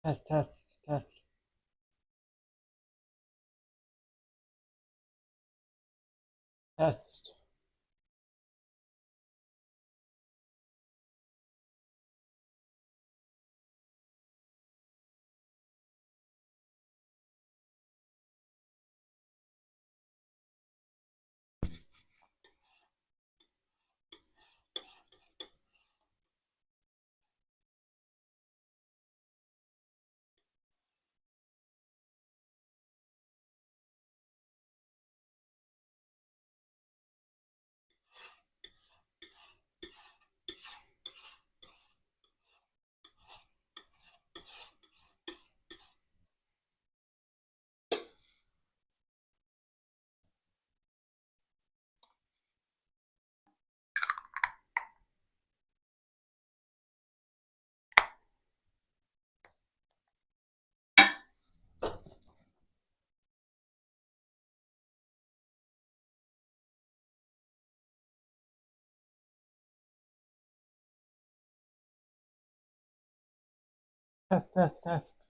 Test, test, test. Test. Test, test, test.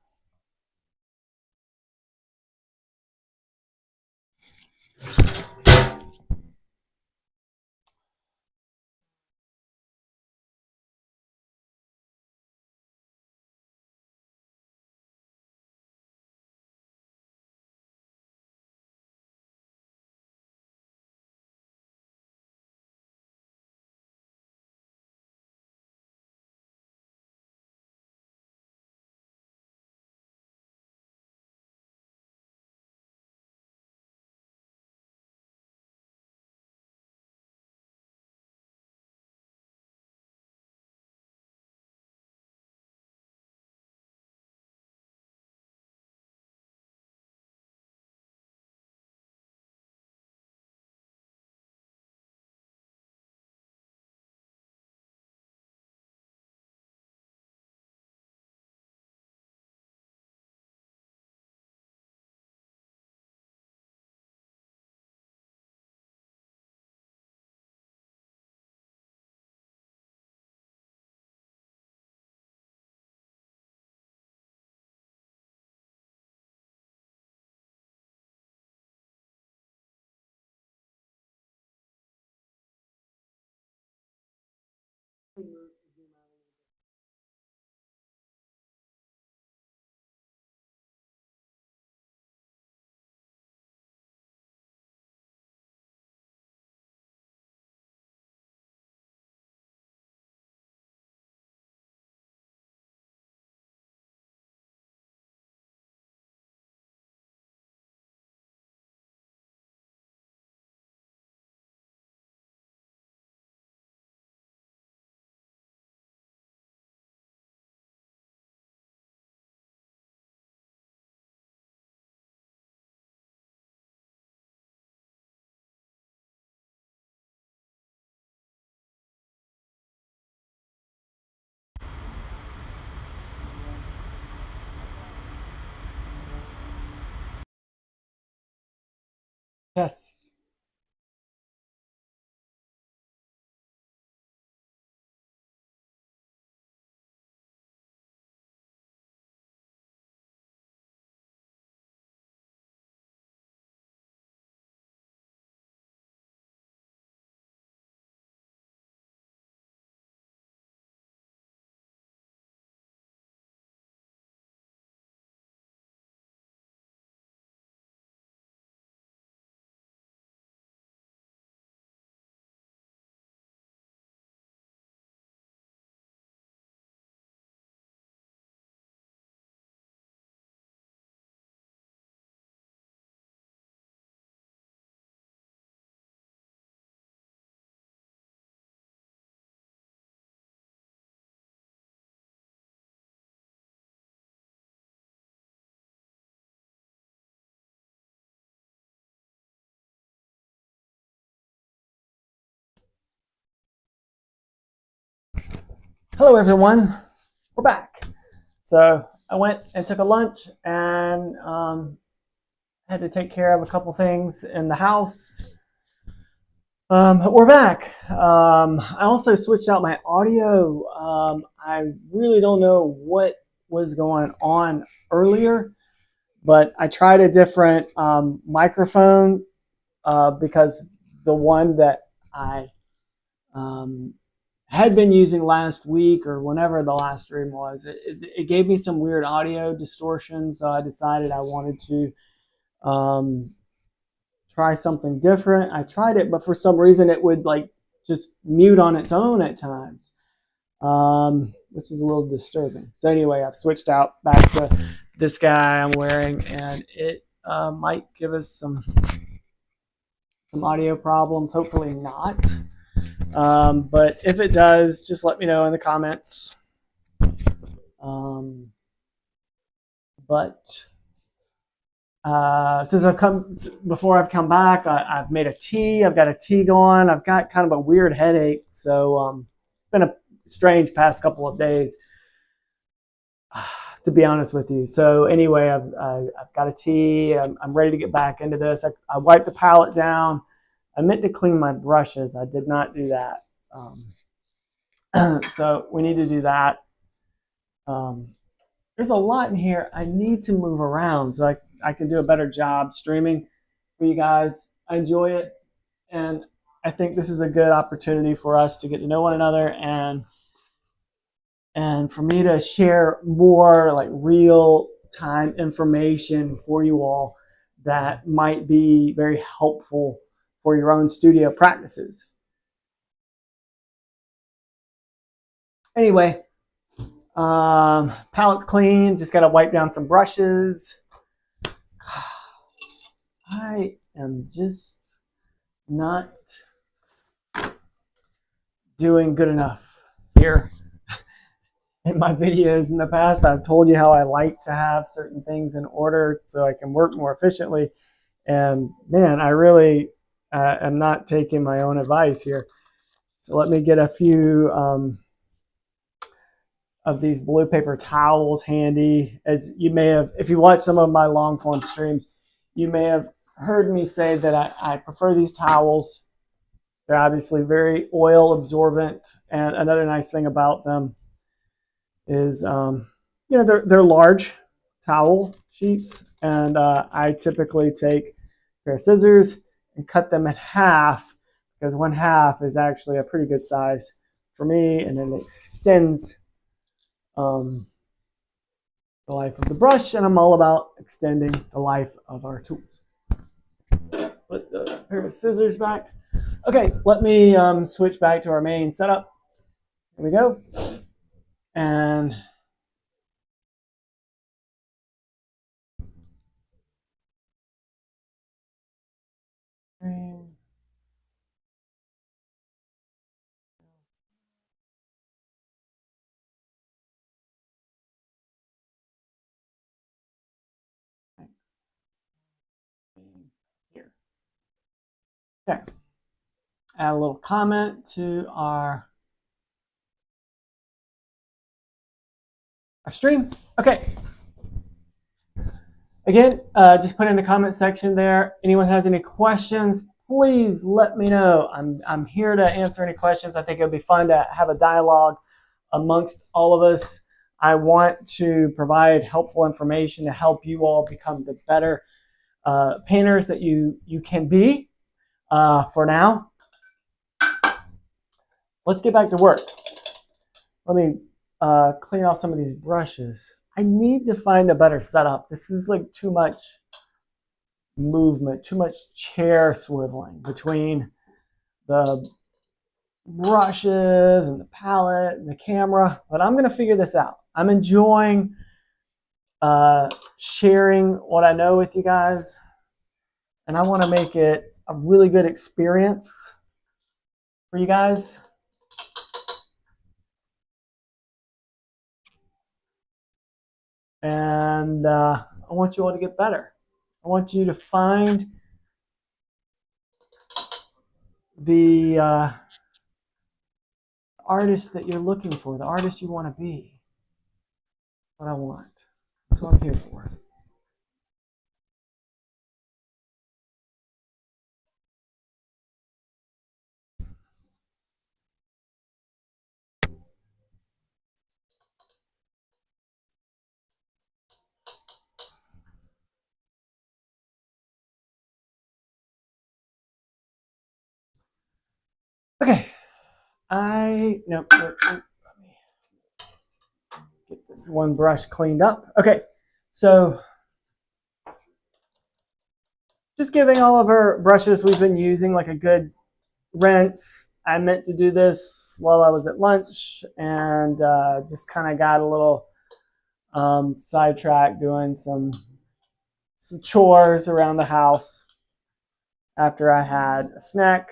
Test. Hello, everyone. We're back. So I went and took a lunch and had to take care of a couple things in the house. But we're back. I also switched out my audio. I really don't know what was going on earlier, but I tried a different microphone because the one that I had been using last week or whenever the last stream was, it gave me some weird audio distortion. So I decided I wanted to try something different. I tried it, but for some reason it would like just mute on its own at times, which is a little disturbing. So anyway, I've switched out back to this guy I'm wearing, and it might give us some audio problems. Hopefully not. But if it does, just let me know in the comments. But since I've come back, I've made a tea. I've got a tea going. I've got kind of a weird headache, so it's been a strange past couple of days, to be honest with you. So anyway, I've got a tea. I'm ready to get back into this. I wiped the palette down. I meant to clean my brushes. I did not do that. So we need to do that. There's a lot in here. I need to move around so I can do a better job streaming for you guys. I enjoy it, and I think this is a good opportunity for us to get to know one another and for me to share more like real time information for you all that might be very helpful for your own studio practices. Anyway, palette's clean. Just got to wipe down some brushes. I am just not doing good enough here. In my videos in the past, I've told you how I like to have certain things in order so I can work more efficiently. And man, I really am not taking my own advice here. So let me get a few of these blue paper towels handy. As you may have, if you watch some of my long form streams, you may have heard me say that I prefer these towels. They're obviously very oil absorbent, and another nice thing about them is, they're large towel sheets, and I typically take a pair of scissors and cut them in half, because 1/2 is actually a pretty good size for me, and it extends the life of the brush, and I'm all about extending the life of our tools. Put the pair of scissors back. Okay, let me switch back to our main setup. Here we go. And here. Okay. Add a little comment to our stream. Okay. Again, just put in the comment section there. Anyone has any questions, please let me know. I'm here to answer any questions. I think it'll be fun to have a dialogue amongst all of us. I want to provide helpful information to help you all become the better painters that you can be. For now, let's get back to work. Let me clean off some of these brushes. I need to find a better setup. This is like too much movement, too much chair swiveling between the brushes and the palette and the camera, but I'm going to figure this out. I'm enjoying sharing what I know with you guys, and I want to make it a really good experience for you guys. And I want you all to get better. I want you to find the artist that you're looking for, the artist you want to be. What I want. That's what I'm here for. Okay, nope, let me get this one brush cleaned up. Okay, so just giving all of our brushes we've been using like a good rinse. I meant to do this while I was at lunch and just kind of got a little sidetracked doing some chores around the house after I had a snack.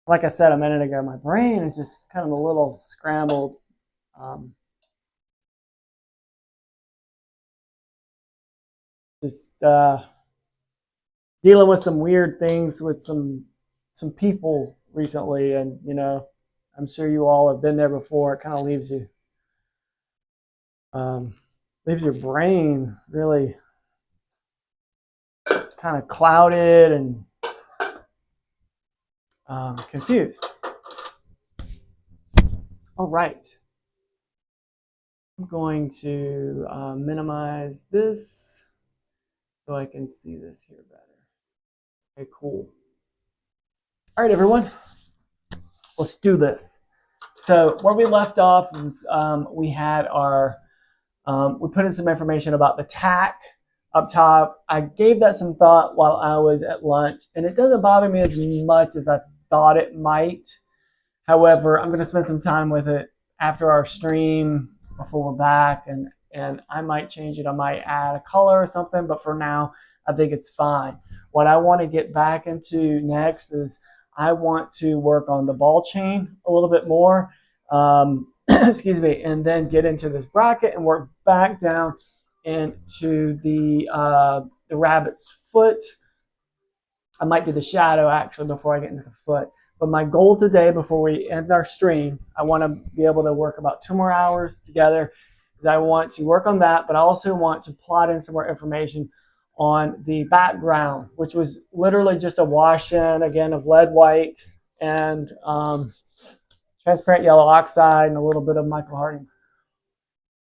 Like I said a minute ago, my brain is just kind of a little scrambled. Um, just dealing with some weird things with some people recently, and I'm sure you all have been there before. It kind of um, leaves your brain really kind of clouded and confused. All right, I'm going to minimize this so I can see this here better. Okay, cool. All right, everyone, let's do this. So where we left off was we had our we put in some information about the tack up top. I gave that some thought while I was at lunch, and it doesn't bother me as much as I thought it might. However, I'm going to spend some time with it after our stream before we're back, and I might change it. I might add a color or something, but for now, I think it's fine. What I want to get back into next is I want to work on the ball chain a little bit more. Excuse me, and then get into this bracket and work back down into the rabbit's foot. I might do the shadow actually before I get into the foot. But my goal today, before we end our stream, I want to be able to work about 2 more hours together, because I want to work on that, but I also want to plot in some more information on the background, which was literally just a wash-in, again, of lead white and transparent yellow oxide and a little bit of Michael Harding's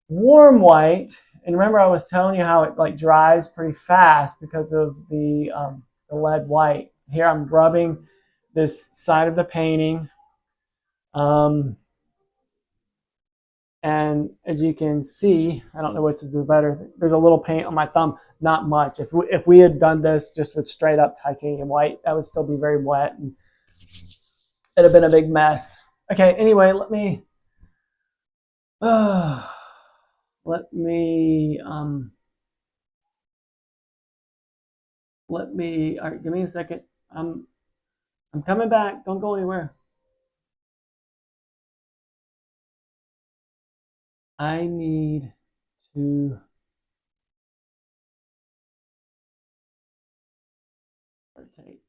warm white. And remember, I was telling you how it like dries pretty fast because of the lead white. Here I'm rubbing this side of the painting. And as you can see, I don't know which is the better. There's a little paint on my thumb, not much. If we had done this just with straight up titanium white, that would still be very wet and it'd have been a big mess. Okay, anyway, let me all right, give me a second. I'm coming back. Don't go anywhere. I need to rotate.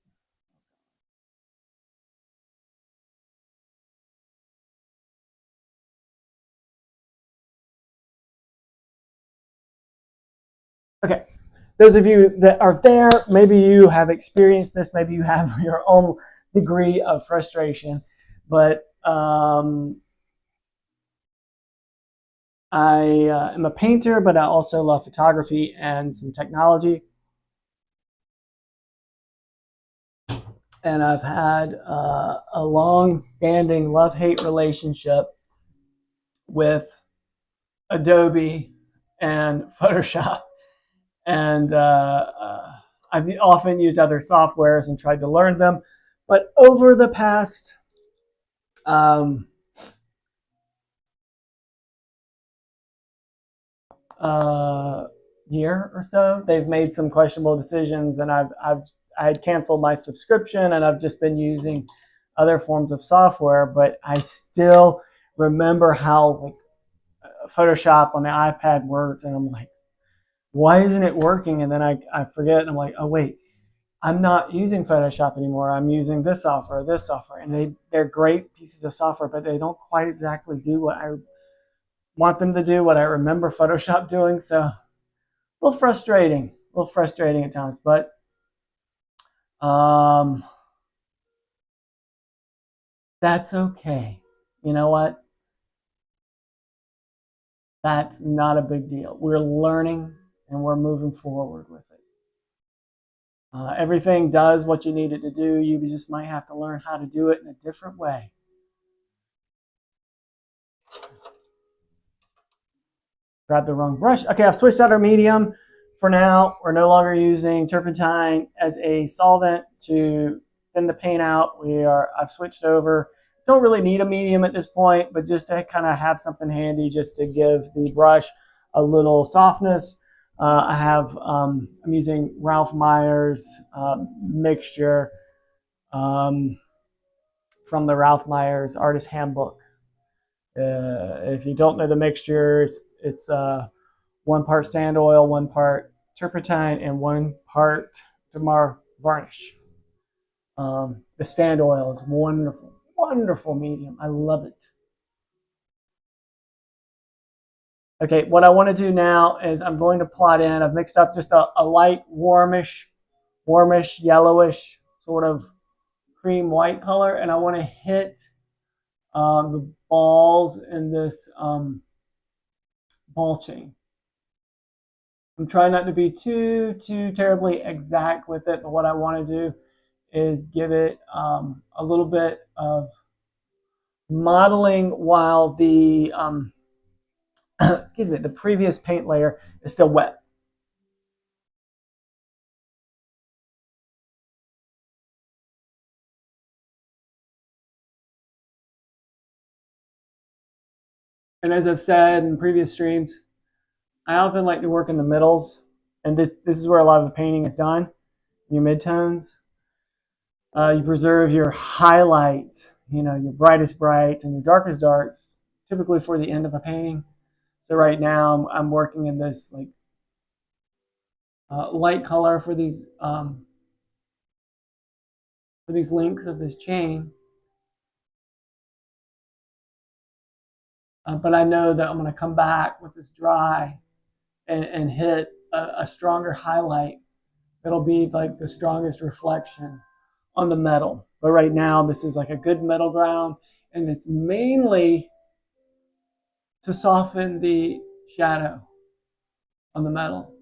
Okay, those of you that are there, maybe you have experienced this, maybe you have your own degree of frustration, but I am a painter, but I also love photography and some technology. And I've had a long-standing love-hate relationship with Adobe and Photoshop. And I've often used other softwares and tried to learn them. But over the past year or so, they've made some questionable decisions, and I had canceled my subscription, and I've just been using other forms of software. But I still remember how like Photoshop on the iPad worked, and I'm like, why isn't it working? And then I forget, and I'm like, oh wait, I'm not using Photoshop anymore. I'm using this software, and they're great pieces of software, but they don't quite exactly do what I want them to do, what I remember Photoshop doing. So a little frustrating at times, but that's okay. You know what? That's not a big deal. We're learning and we're moving forward with it. Everything does what you need it to do. You just might have to learn how to do it in a different way. Grab the wrong brush. Okay, I've switched out our medium. For now, we're no longer using turpentine as a solvent to thin the paint out. I've switched over. Don't really need a medium at this point, but just to kind of have something handy just to give the brush a little softness. I'm using Ralph Myers mixture from the Ralph Myers Artist Handbook. If you don't know the mixture, it's 1 part stand oil, 1 part turpentine, and 1 part Damar varnish. The stand oil is wonderful, wonderful medium. I love it. Okay, what I want to do now is I'm going to plot in. I've mixed up just a light warmish, yellowish sort of cream white color, and I want to hit the balls in this ball chain. I'm trying not to be too terribly exact with it, but what I want to do is give it a little bit of modeling while the excuse me, the previous paint layer is still wet. And as I've said in previous streams, I often like to work in the middles, and this is where a lot of the painting is done. Your midtones, you preserve your highlights, your brightest brights and your darkest darks, typically for the end of a painting. So right now I'm working in this like light color for these links of this chain. But I know that I'm going to come back with this dry and hit a stronger highlight. It'll be like the strongest reflection on the metal. But right now, this is like a good middle ground, and it's mainly to soften the shadow on the metal.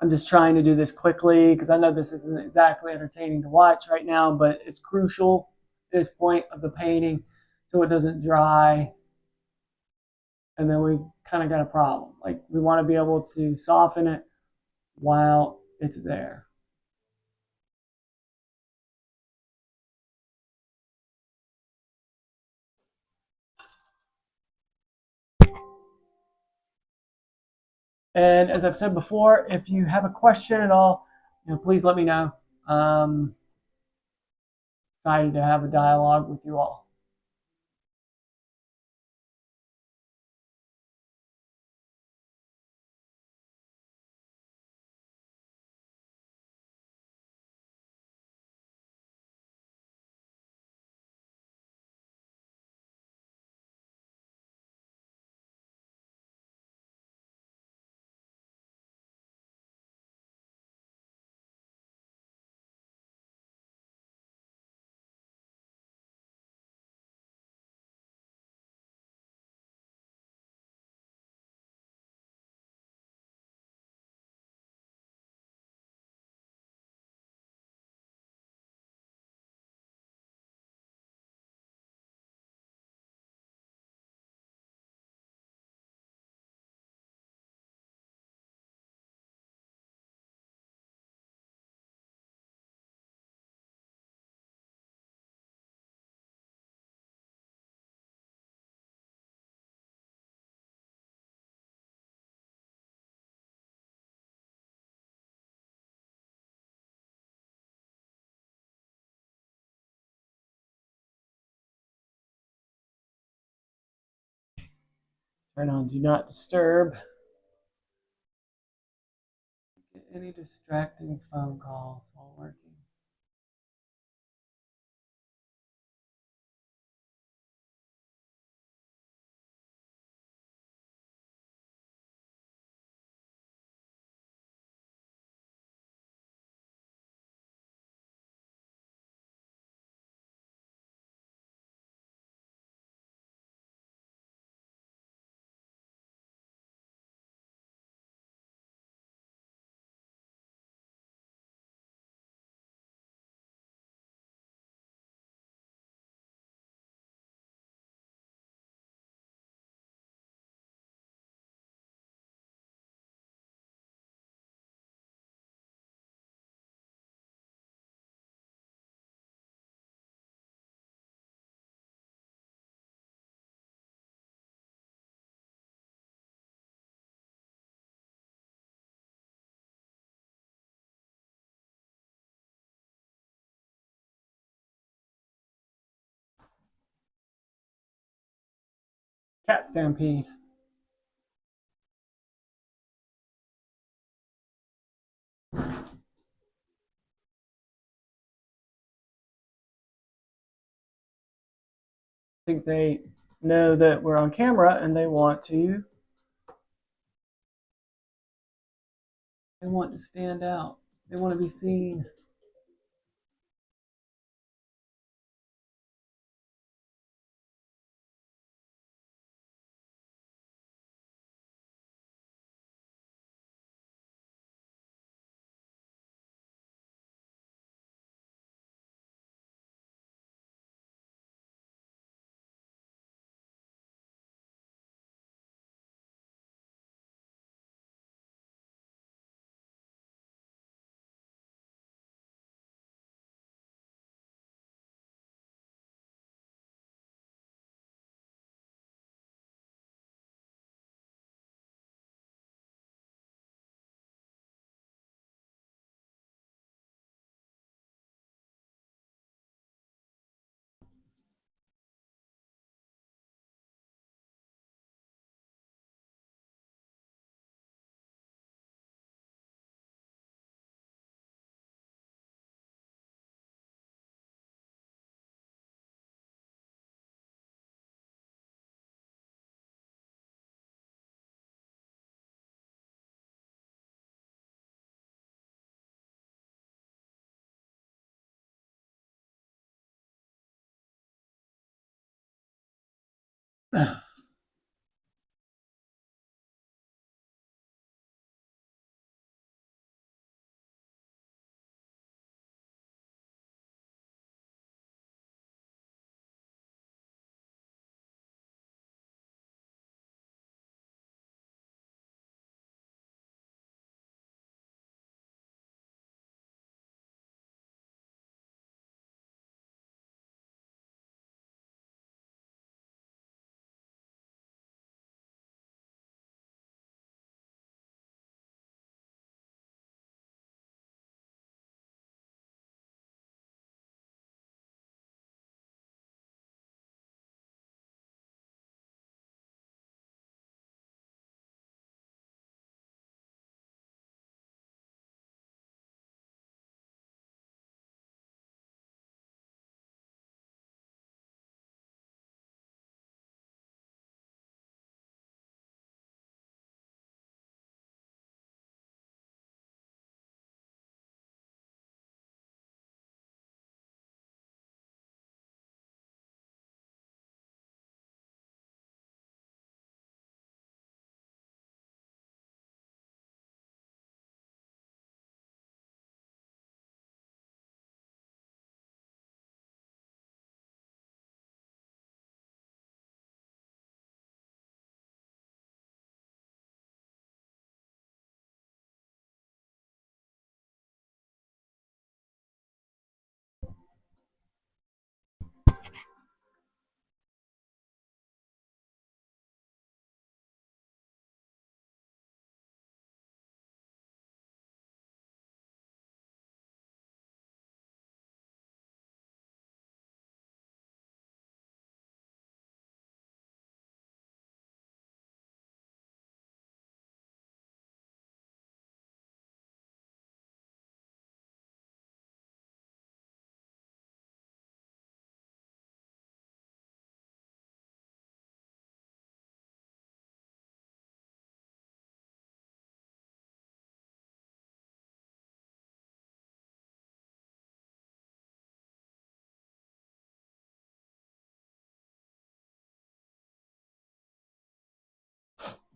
I'm just trying to do this quickly because I know this isn't exactly entertaining to watch right now, but it's crucial at this point of the painting so it doesn't dry. And then we've kind of got a problem. Like we want to be able to soften it while it's there. And as I've said before, if you have a question at all, please let me know. Excited to have a dialogue with you all. Turn on Do Not Disturb. Get any distracting phone calls while working. cat stampede. I think they know that we're on camera and they want to stand out. They want to be seen.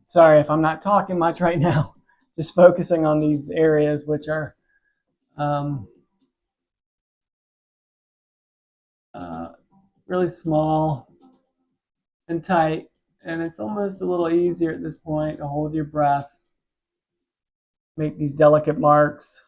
Sorry if I'm not talking much right now. Just focusing on these areas which are um, uh, really small and tight. And it's almost a little easier at this point to hold your breath, make these delicate marks.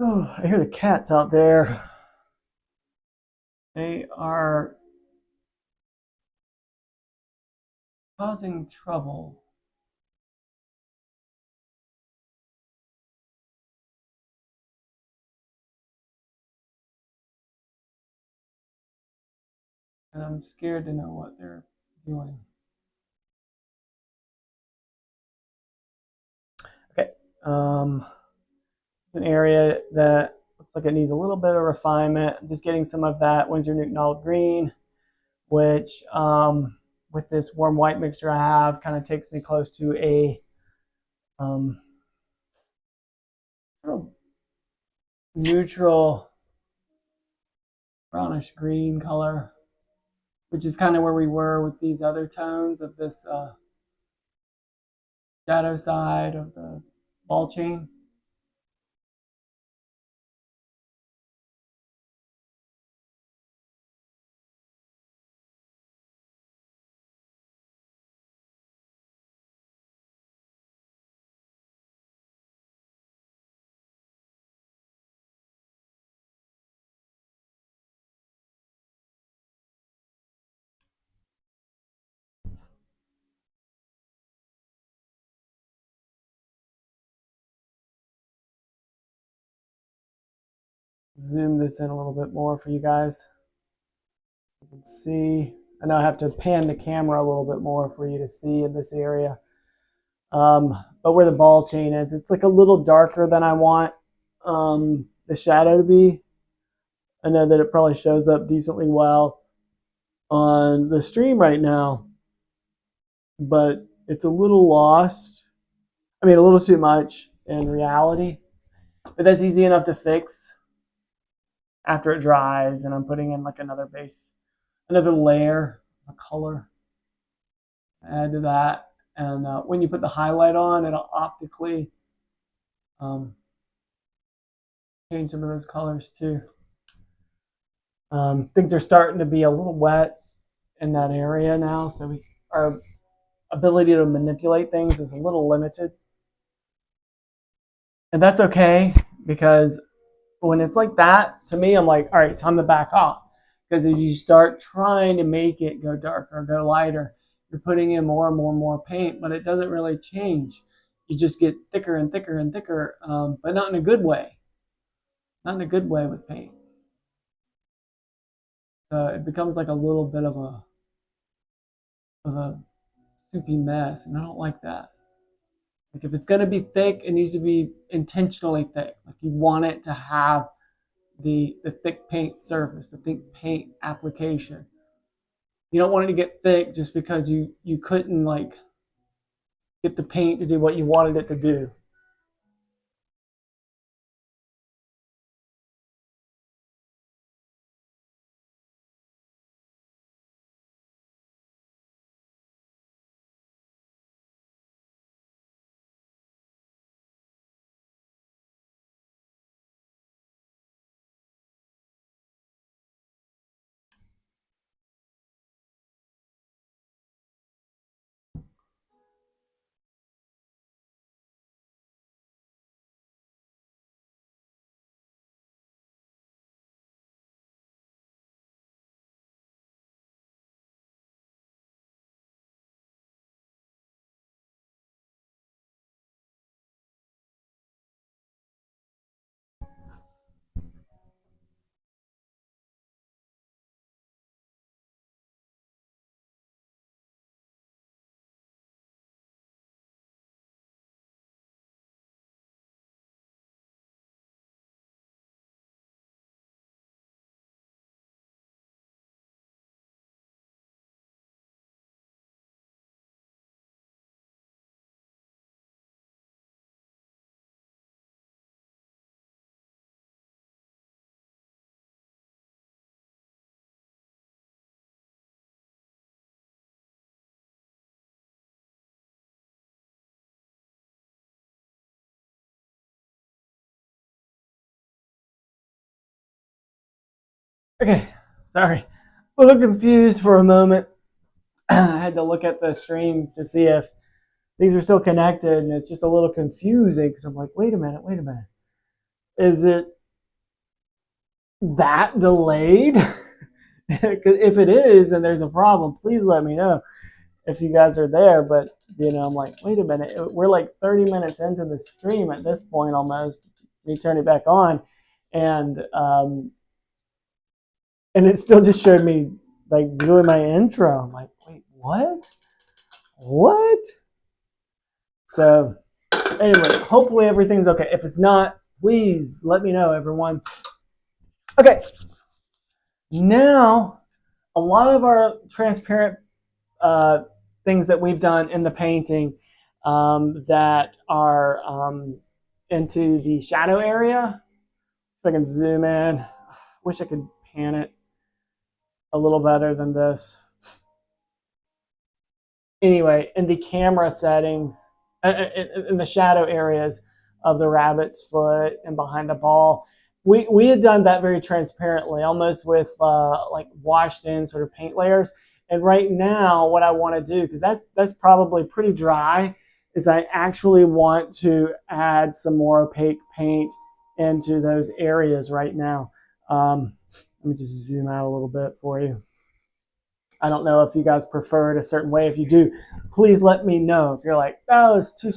Oh, I hear the cats out there. They are causing trouble. And I'm scared to know what they're doing. Okay. It's an area that looks like it needs a little bit of refinement. I'm just getting some of that Winsor Newton olive green, which with this warm white mixture I have kind of takes me close to a sort of neutral brownish green color, which is kind of where we were with these other tones of this shadow side of the ball chain. Zoom this in a little bit more for you guys. You can see, I know I have to pan the camera a little bit more for you to see in this area. But where the ball chain is, it's like a little darker than I want the shadow to be. I know that it probably shows up decently well on the stream right now, but it's a little lost. I mean, a little too much in reality, but that's easy enough to fix after it dries. And I'm putting in like another base, another layer of color, add to that. And when you put the highlight on, it'll optically change some of those colors too. Things are starting to be a little wet in that area now, so our ability to manipulate things is a little limited. And that's okay, because when it's like that, to me, I'm like, all right, time to back off. Because as you start trying to make it go darker, go lighter, you're putting in more and more and more paint, but it doesn't really change. You just get thicker and thicker and thicker, but not in a good way. Not in a good way with paint. It becomes like a little bit of a soupy mess, and I don't like that. Like if it's going to be thick, it needs to be intentionally thick. Like you want it to have the thick paint surface, the thick paint application. You don't want it to get thick just because you couldn't like get the paint to do what you wanted it to do. Okay, sorry. A little confused for a moment. I had to look at the stream to see if these are still connected, and it's just a little confusing because I'm like, wait a minute. Is it that delayed? If it is and there's a problem, please let me know if you guys are there. But I'm like, wait a minute, we're like 30 minutes into the stream at this point almost. Me turn it back on, and it still just showed me like doing my intro. I'm like, wait, what? So anyway, hopefully everything's okay. If it's not, please let me know, everyone. Okay, now a lot of our transparent things that we've done in the painting that are into the shadow area. If I can zoom in, wish I could pan it a little better than this. Anyway, in the camera settings, in the shadow areas of the rabbit's foot and behind the ball, we had done that very transparently, almost with like washed in sort of paint layers. And right now, what I want to do, because that's probably pretty dry, is I actually want to add some more opaque paint into those areas right now. Let me just zoom out a little bit for you. I don't know if you guys prefer it a certain way. If you do, please let me know. If you're like, oh, it's too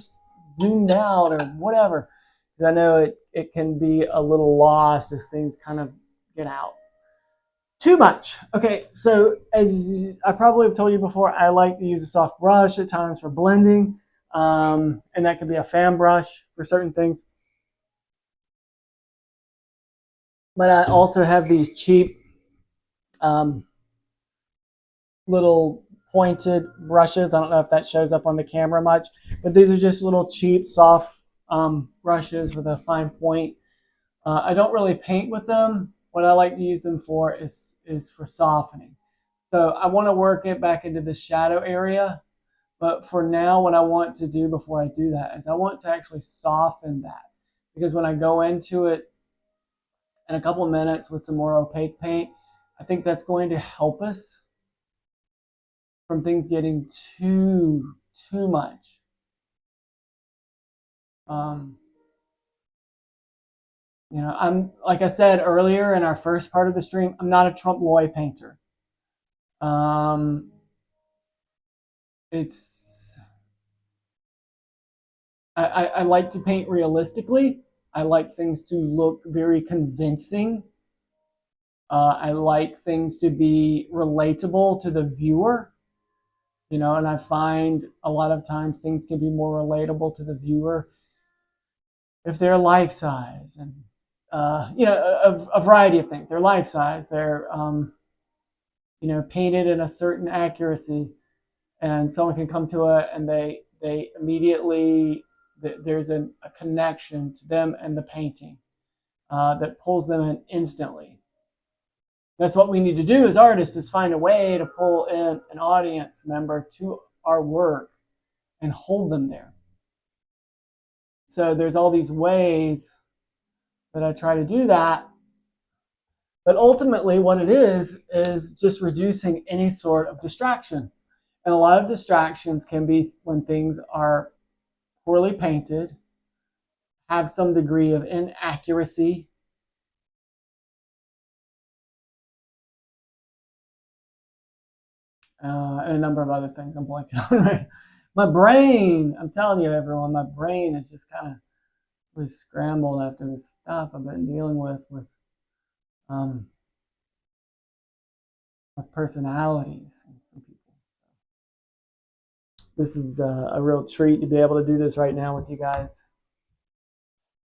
zoomed out or whatever. Because I know it can be a little lost as things kind of get out too much. Okay, so as I probably have told you before, I like to use a soft brush at times for blending. And that could be a fan brush for certain things. But I also have these cheap little pointed brushes. I don't know if that shows up on the camera much, but these are just little cheap, soft brushes with a fine point. I don't really paint with them. What I like to use them for is for softening. So I want to work it back into the shadow area. But for now, what I want to do before I do that is I want to actually soften that. Because when I go into it in a couple of minutes with some more opaque paint, I think that's going to help us from things getting too much. I'm, like I said earlier in our first part of the stream, I'm not a Trompe l'oeil painter. I like to paint realistically. I like things to look very convincing. I like things to be relatable to the viewer. And I find a lot of times things can be more relatable to the viewer if they're life size, and a variety of things. They're life size. They're painted in a certain accuracy, and someone can come to it and they immediately, there's a connection to them and the painting that pulls them in instantly. That's what we need to do as artists, is find a way to pull in an audience member to our work and hold them there. So there's all these ways that I try to do that. But ultimately what it is just reducing any sort of distraction. And a lot of distractions can be when things are poorly painted, have some degree of inaccuracy, and a number of other things I'm blanking on right. My brain, I'm telling you, everyone, my brain is just kind of really scrambled after this stuff I've been dealing with personalities and some people. This is a real treat to be able to do this right now with you guys.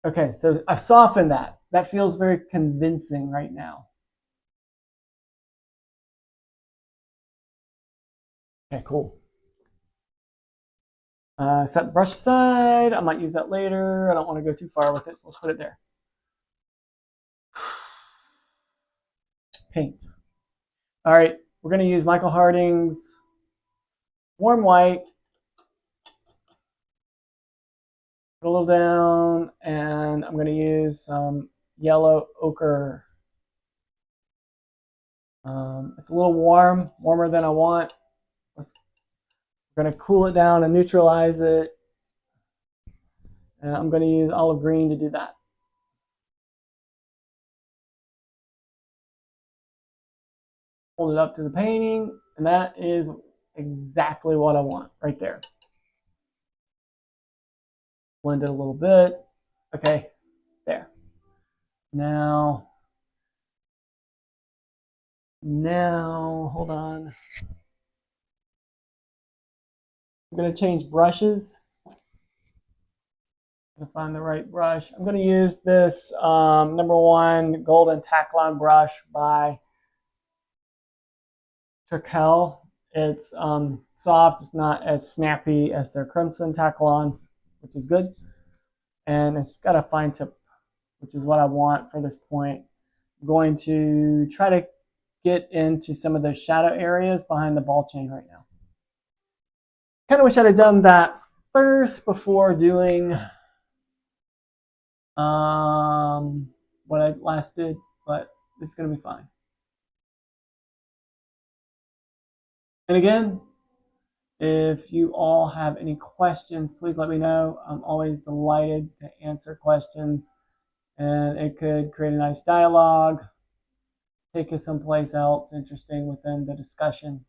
Okay, so I've softened that. That feels very convincing right now. Okay, cool. Set brush aside. I might use that later. I don't want to go too far with it, so let's put it there. Paint. All right, we're going to use Michael Harding's Warm White. Put a little down, and I'm going to use some yellow ochre. It's a little warmer than I want. We're going to cool it down and neutralize it. And I'm going to use olive green to do that. hold it up to the painting, and that is exactly what I want right there. Blend it a little bit. Okay, there. Now, hold on. I'm going to change brushes. I'm going to find the right brush. I'm going to use this #1 Golden Taklon brush by Trakel. It's soft. It's not as snappy as their Crimson Taklons, which is good. And it's got a fine tip, which is what I want for this point. I'm going to try to get into some of those shadow areas behind the ball chain right now. Kind of wish I'd have done that first before doing what I last did, but it's going to be fine. And again, if you all have any questions, please let me know. I'm always delighted to answer questions, and it could create a nice dialogue, take us someplace else interesting within the discussion.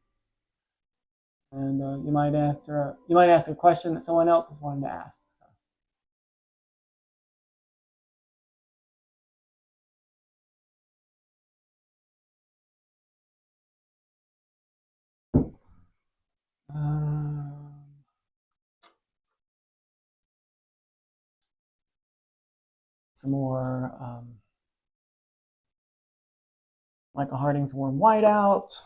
And you might ask a question that someone else is wanting to ask. So. Some more Michael Harding's Warm Whiteout.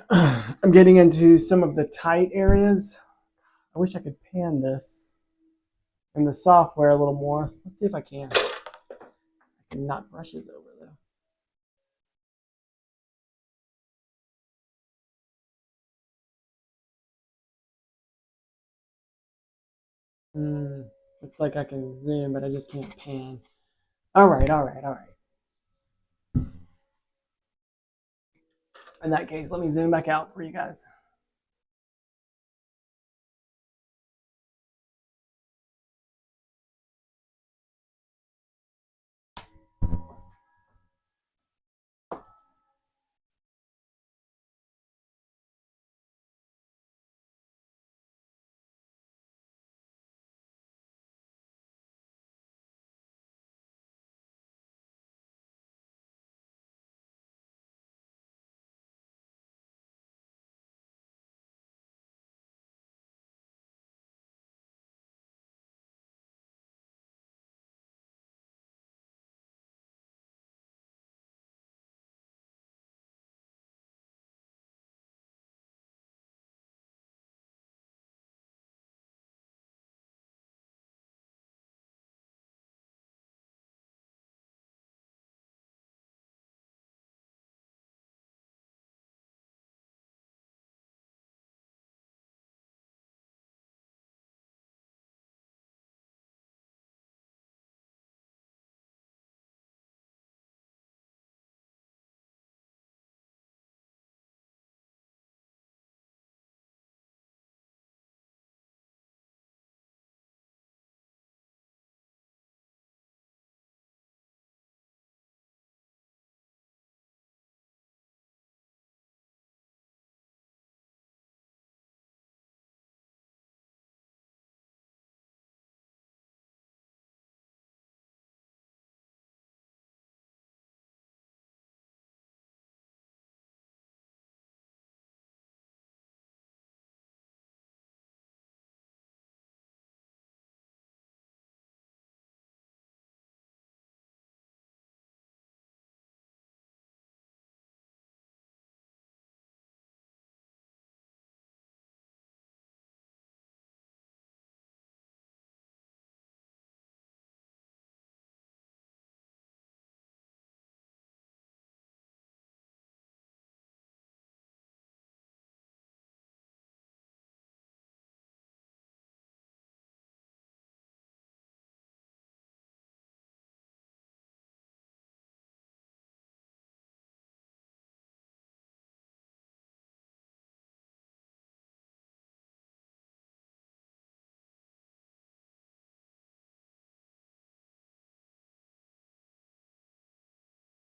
I'm getting into some of the tight areas. I wish I could pan this in the software a little more. Let's see if I can. I can knock brushes over though. Looks like I can zoom, but I just can't pan. All right. In that case, let me zoom back out for you guys.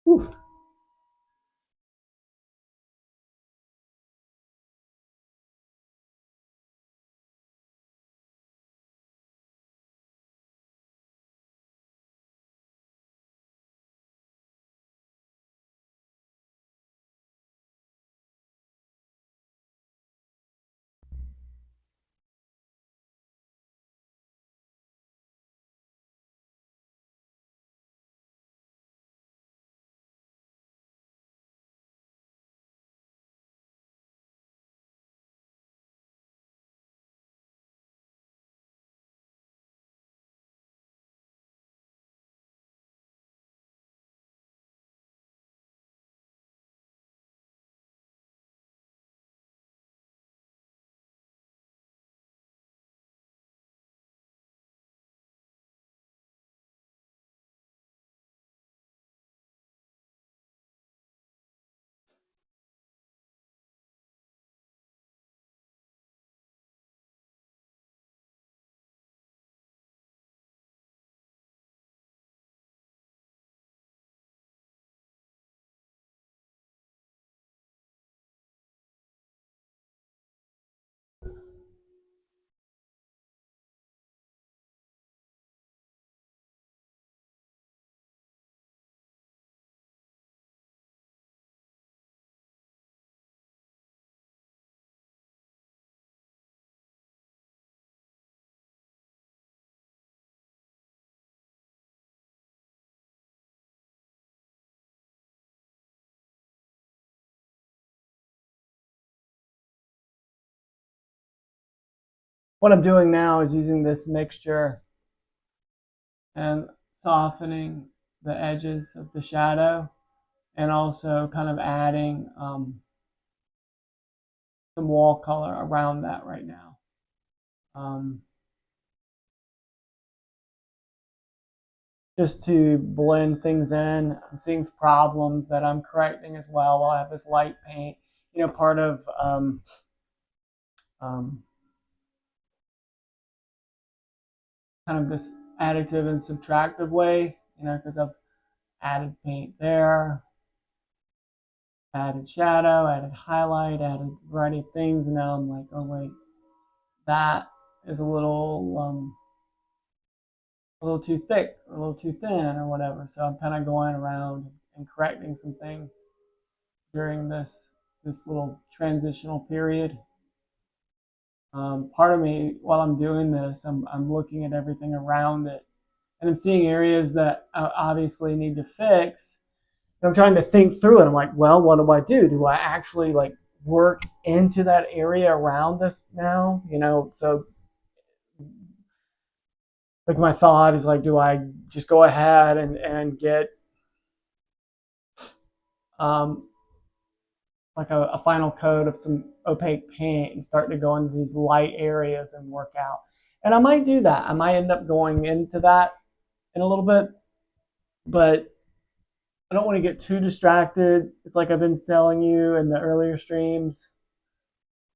Whew. What I'm doing now is using this mixture and softening the edges of the shadow, and also kind of adding some wall color around that right now. Just to blend things in. I'm seeing some problems that I'm correcting as well while I have this light paint. You know, part of kind of this additive and subtractive way, you know, because I've added paint there, added shadow, added highlight, added a variety of things, and now I'm like, oh wait, that is a little too thick, or a little too thin, or whatever. So I'm kind of going around and correcting some things during this little transitional period. Part of me, while I'm doing this, I'm looking at everything around it, and I'm seeing areas that I obviously need to fix. And I'm trying to think through it. I'm like, well, what do I do? Do I actually like work into that area around this now? You know, so like my thought is like, do I just go ahead and get um, like a final coat of some opaque paint and start to go into these light areas and work out? And I might do that. I might end up going into that in a little bit, but I don't want to get too distracted. It's like I've been telling you in the earlier streams,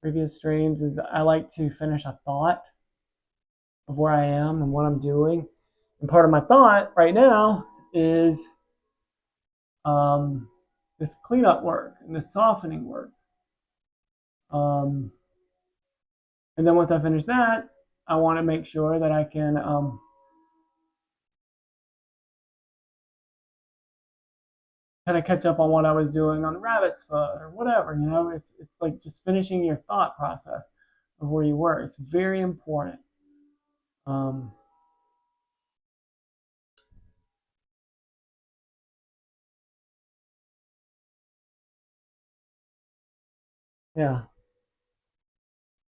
previous streams, is I like to finish a thought of where I am and what I'm doing. And part of my thought right now is this cleanup work and this softening work. And then once I finish that, I want to make sure that I can kind of catch up on what I was doing on the rabbit's foot or whatever. You know, it's like just finishing your thought process of where you were. It's very important. Um, yeah.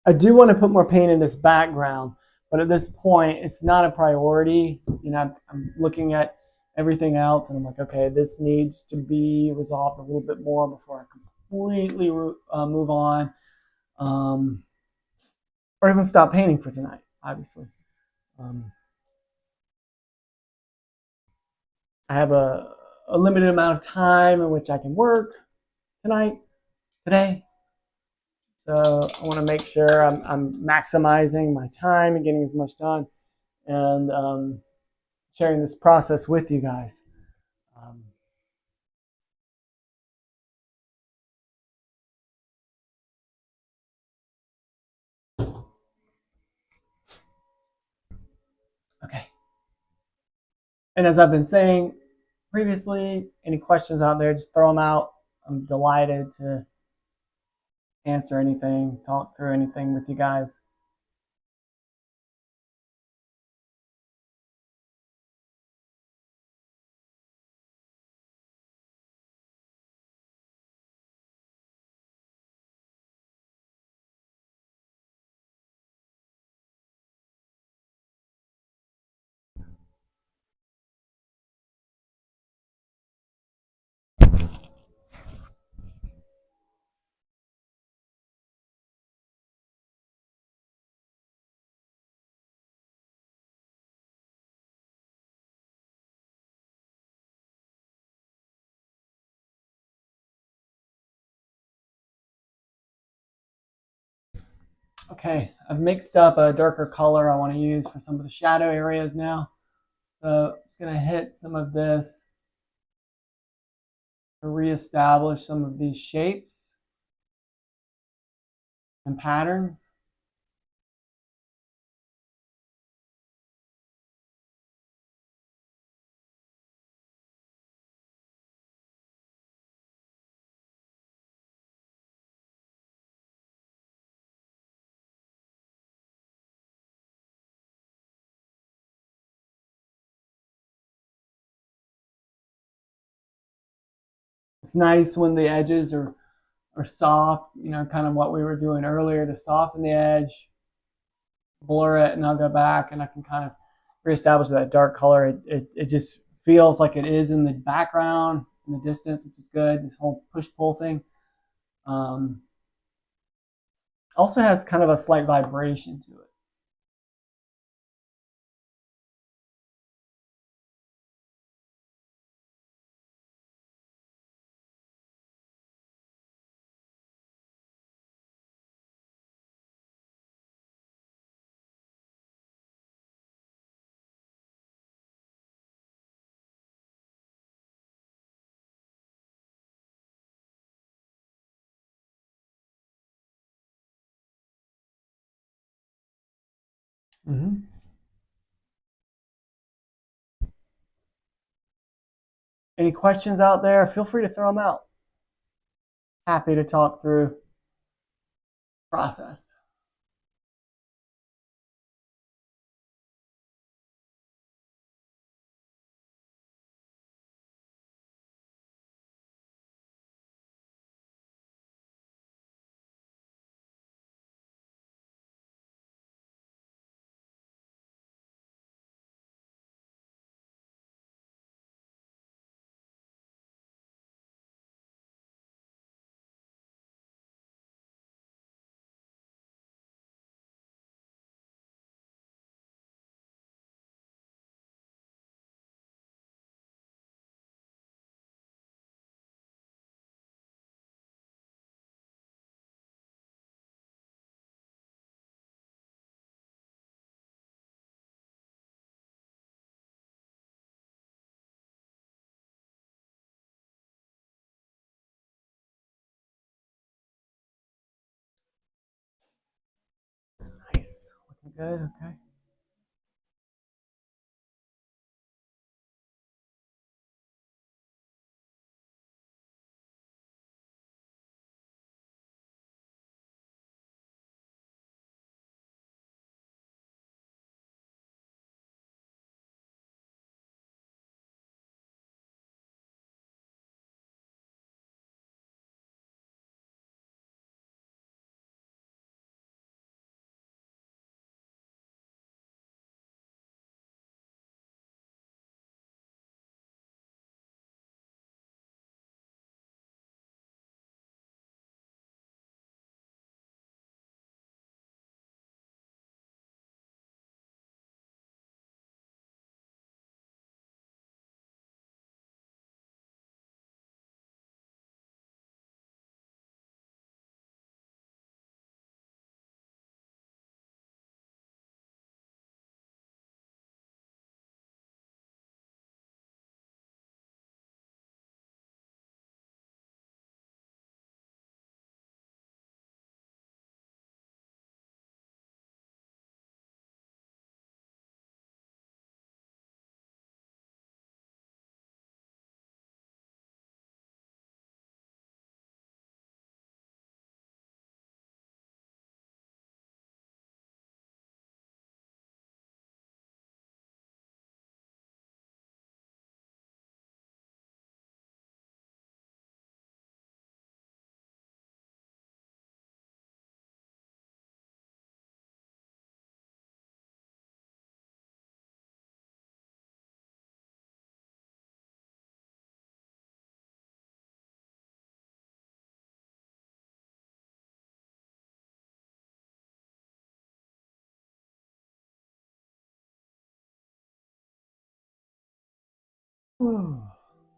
I do want to put more paint in this background, but at this point, it's not a priority. You know, I'm looking at everything else, and I'm like, okay, this needs to be resolved a little bit more before I completely move on, or even stop painting for tonight. Obviously, I have a limited amount of time in which I can work today. So I want to make sure I'm maximizing my time and getting as much done, and sharing this process with you guys. Okay. And as I've been saying previously, any questions out there, just throw them out. I'm delighted to answer anything, talk through anything with you guys. Okay, I've mixed up a darker color I want to use for some of the shadow areas now. So I'm just going to hit some of this to reestablish some of these shapes and patterns. It's nice when the edges are soft, you know, kind of what we were doing earlier to soften the edge, blur it, and I'll go back and I can kind of reestablish that dark color. It just feels like it is in the background, in the distance, which is good. This whole push-pull thing. Also has kind of a slight vibration to it. Mm-hmm. Any questions out there? Feel free to throw them out. Happy to talk through process. Nice. Looking good. Okay.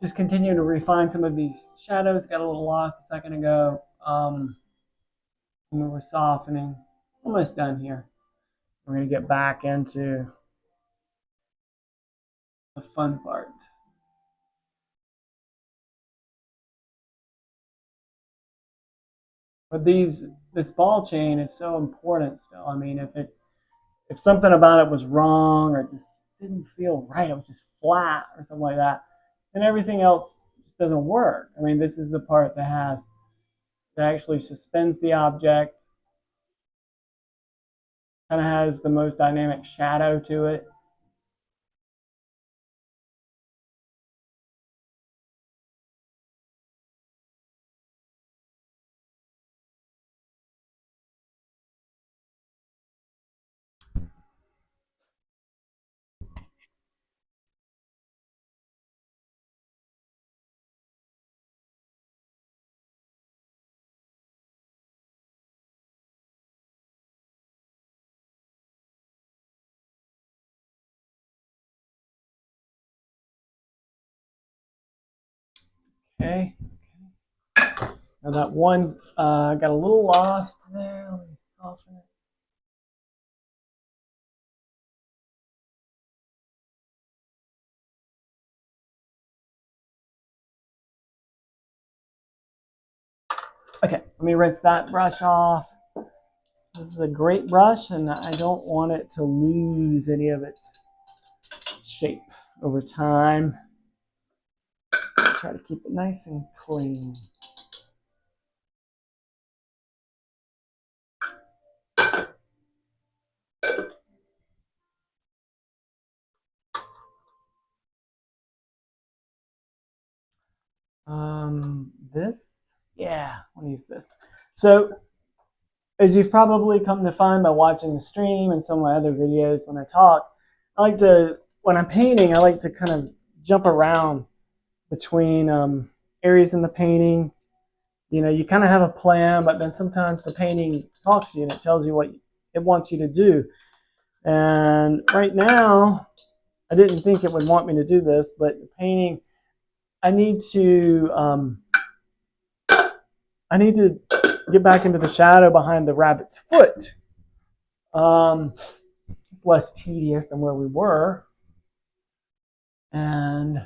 Just continue to refine some of these shadows. Got a little lost a second ago. When we're softening. Almost done here. We're going to get back into the fun part. But this ball chain is so important still. I mean, if something about it was wrong or just didn't feel right, it was just flat or something like that, then everything else just doesn't work. I mean, this is the part that actually suspends the object, kind of has the most dynamic shadow to it. Okay. Now that one got a little lost there. Let me soften it. Okay, let me rinse that brush off. This is a great brush, and I don't want it to lose any of its shape over time. Try to keep it nice and clean. Yeah, I'll use this. So, as you've probably come to find by watching the stream and some of my other videos when I talk, when I'm painting, I like to kind of jump around between areas in the painting. You know, you kind of have a plan, but then sometimes the painting talks to you and it tells you what it wants you to do. And right now, I didn't think it would want me to do this, but the painting, I need to get back into the shadow behind the rabbit's foot. It's less tedious than where we were. And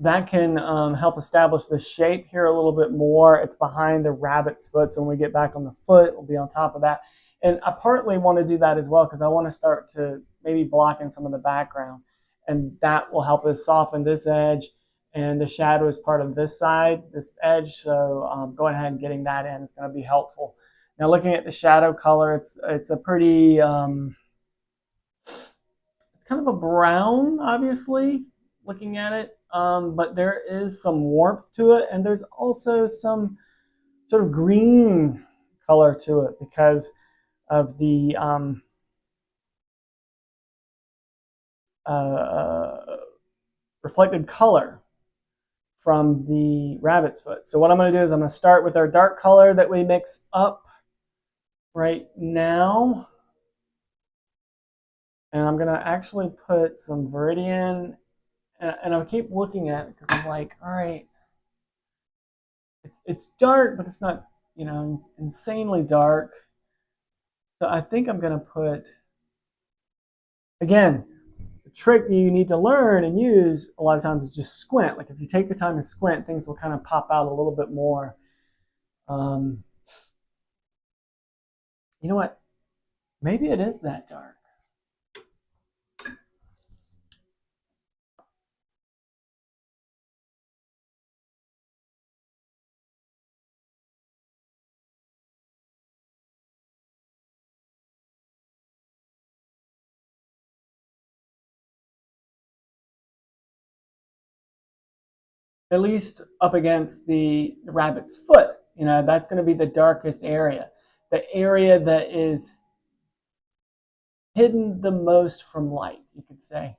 that can help establish the shape here a little bit more. It's behind the rabbit's foot, so when we get back on the foot, we'll be on top of that. And I partly want to do that as well because I want to start to maybe block in some of the background. And that will help us soften this edge. And the shadow is part of this side, this edge. So going ahead and getting that in is going to be helpful. Now looking at the shadow color, it's a pretty, it's kind of a brown, obviously, looking at it. But there is some warmth to it. And there's also some sort of green color to it because of the reflected color from the rabbit's foot. So what I'm going to do is I'm going to start with our dark color that we mix up right now. And I'm going to actually put some Viridian, and I'll keep looking at it because I'm like, all right, it's dark, but it's not, you know, insanely dark. So I think I'm going to put, again, the trick you need to learn and use a lot of times is just squint. Like if you take the time to squint, things will kind of pop out a little bit more. You know what? Maybe it is that dark. At least up against the rabbit's foot. You know, that's going to be the darkest area. The area that is hidden the most from light, you could say.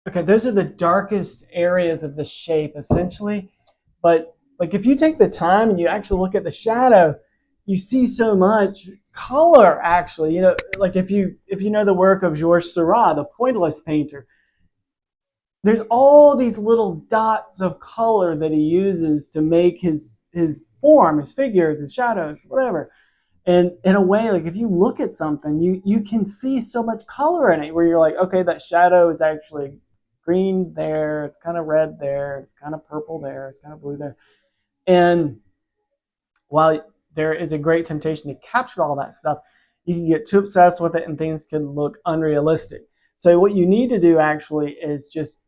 Okay, those are the darkest areas of the shape essentially. But like if you take the time and you actually look at the shadow, you see so much color actually. You know, like if you know the work of Georges Seurat, the pointillist painter, there's all these little dots of color that he uses to make his form, his figures, his shadows, whatever. And in a way, like if you look at something, you can see so much color in it where you're like, okay, that shadow is actually green there, it's kind of red there, it's kind of purple there, it's kind of blue there. And while there is a great temptation to capture all that stuff, you can get too obsessed with it and things can look unrealistic. So what you need to do actually is just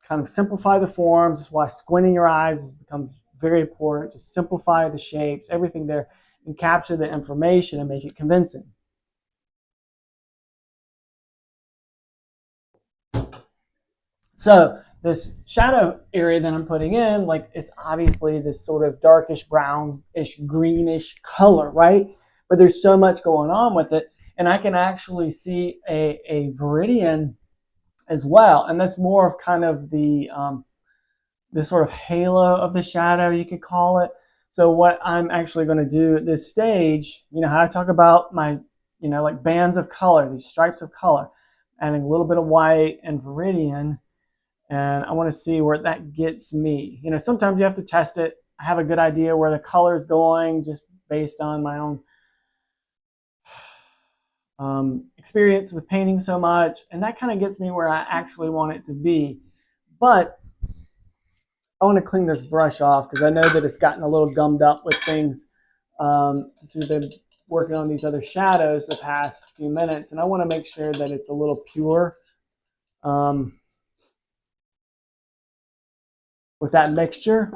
kind of simplify the forms. That's why squinting your eyes becomes very important. Just simplify the shapes, everything there, and capture the information and make it convincing. So this shadow area that I'm putting in, like it's obviously this sort of darkish brownish greenish color, right? But there's so much going on with it, and I can actually see a viridian as well, and that's more of kind of the sort of halo of the shadow, you could call it. So what I'm actually going to do at this stage, you know how I talk about my, you know, like bands of color, these stripes of color, adding a little bit of white and viridian, and I want to see where that gets me. You know, sometimes you have to test it. I have a good idea where the color is going just based on my own experience with painting so much, and that kind of gets me where I actually want it to be. But I want to clean this brush off because I know that it's gotten a little gummed up with things since we've been working on these other shadows the past few minutes, and I want to make sure that it's a little pure with that mixture.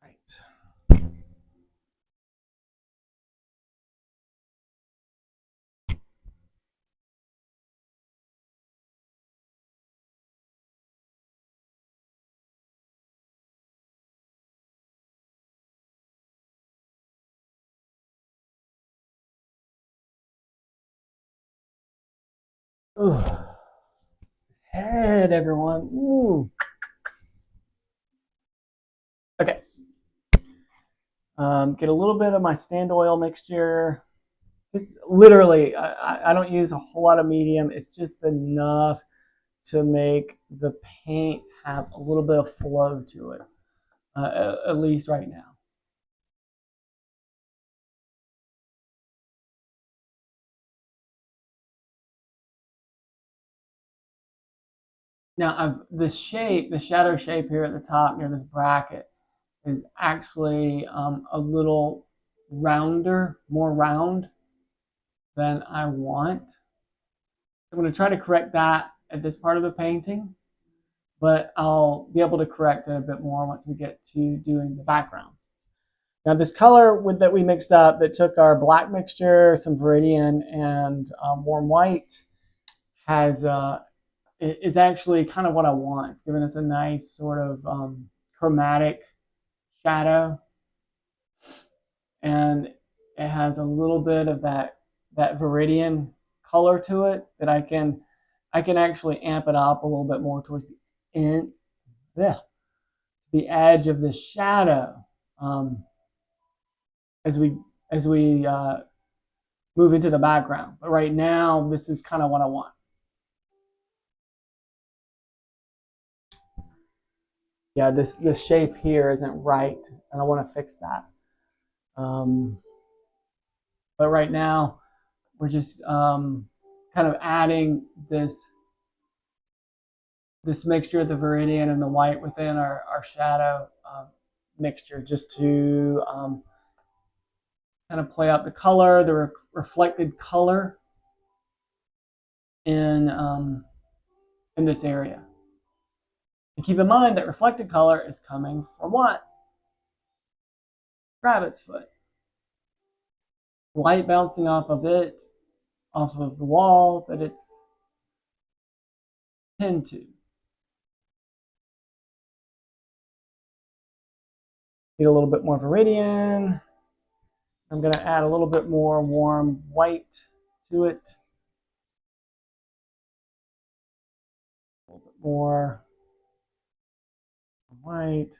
Right. Ooh, his head, everyone. Ooh. Okay. Get a little bit of my stand oil mixture. Just literally, I don't use a whole lot of medium. It's just enough to make the paint have a little bit of flow to it, at least right now. Now, this shape, the shadow shape here at the top near this bracket, is actually a little rounder, more round than I want. I'm going to try to correct that at this part of the painting, but I'll be able to correct it a bit more once we get to doing the background. Now this color that we mixed up that took our black mixture, some viridian, and warm white has is actually kind of what I want. It's giving us a nice sort of chromatic shadow, and it has a little bit of that viridian color to it that I can actually amp it up a little bit more towards the end, the edge of the shadow as we move into the background. But right now, this is kind of what I want. Yeah, this shape here isn't right, and I want to fix that. But right now, we're just kind of adding this mixture of the viridian and the white within our shadow mixture, just to kind of play out the color, the reflected color in this area. And keep in mind that reflected color is coming from what? Rabbit's foot. Light bouncing off of it, off of the wall that it's pinned to. Need a little bit more Viridian. I'm going to add a little bit more warm white to it. A little bit more white.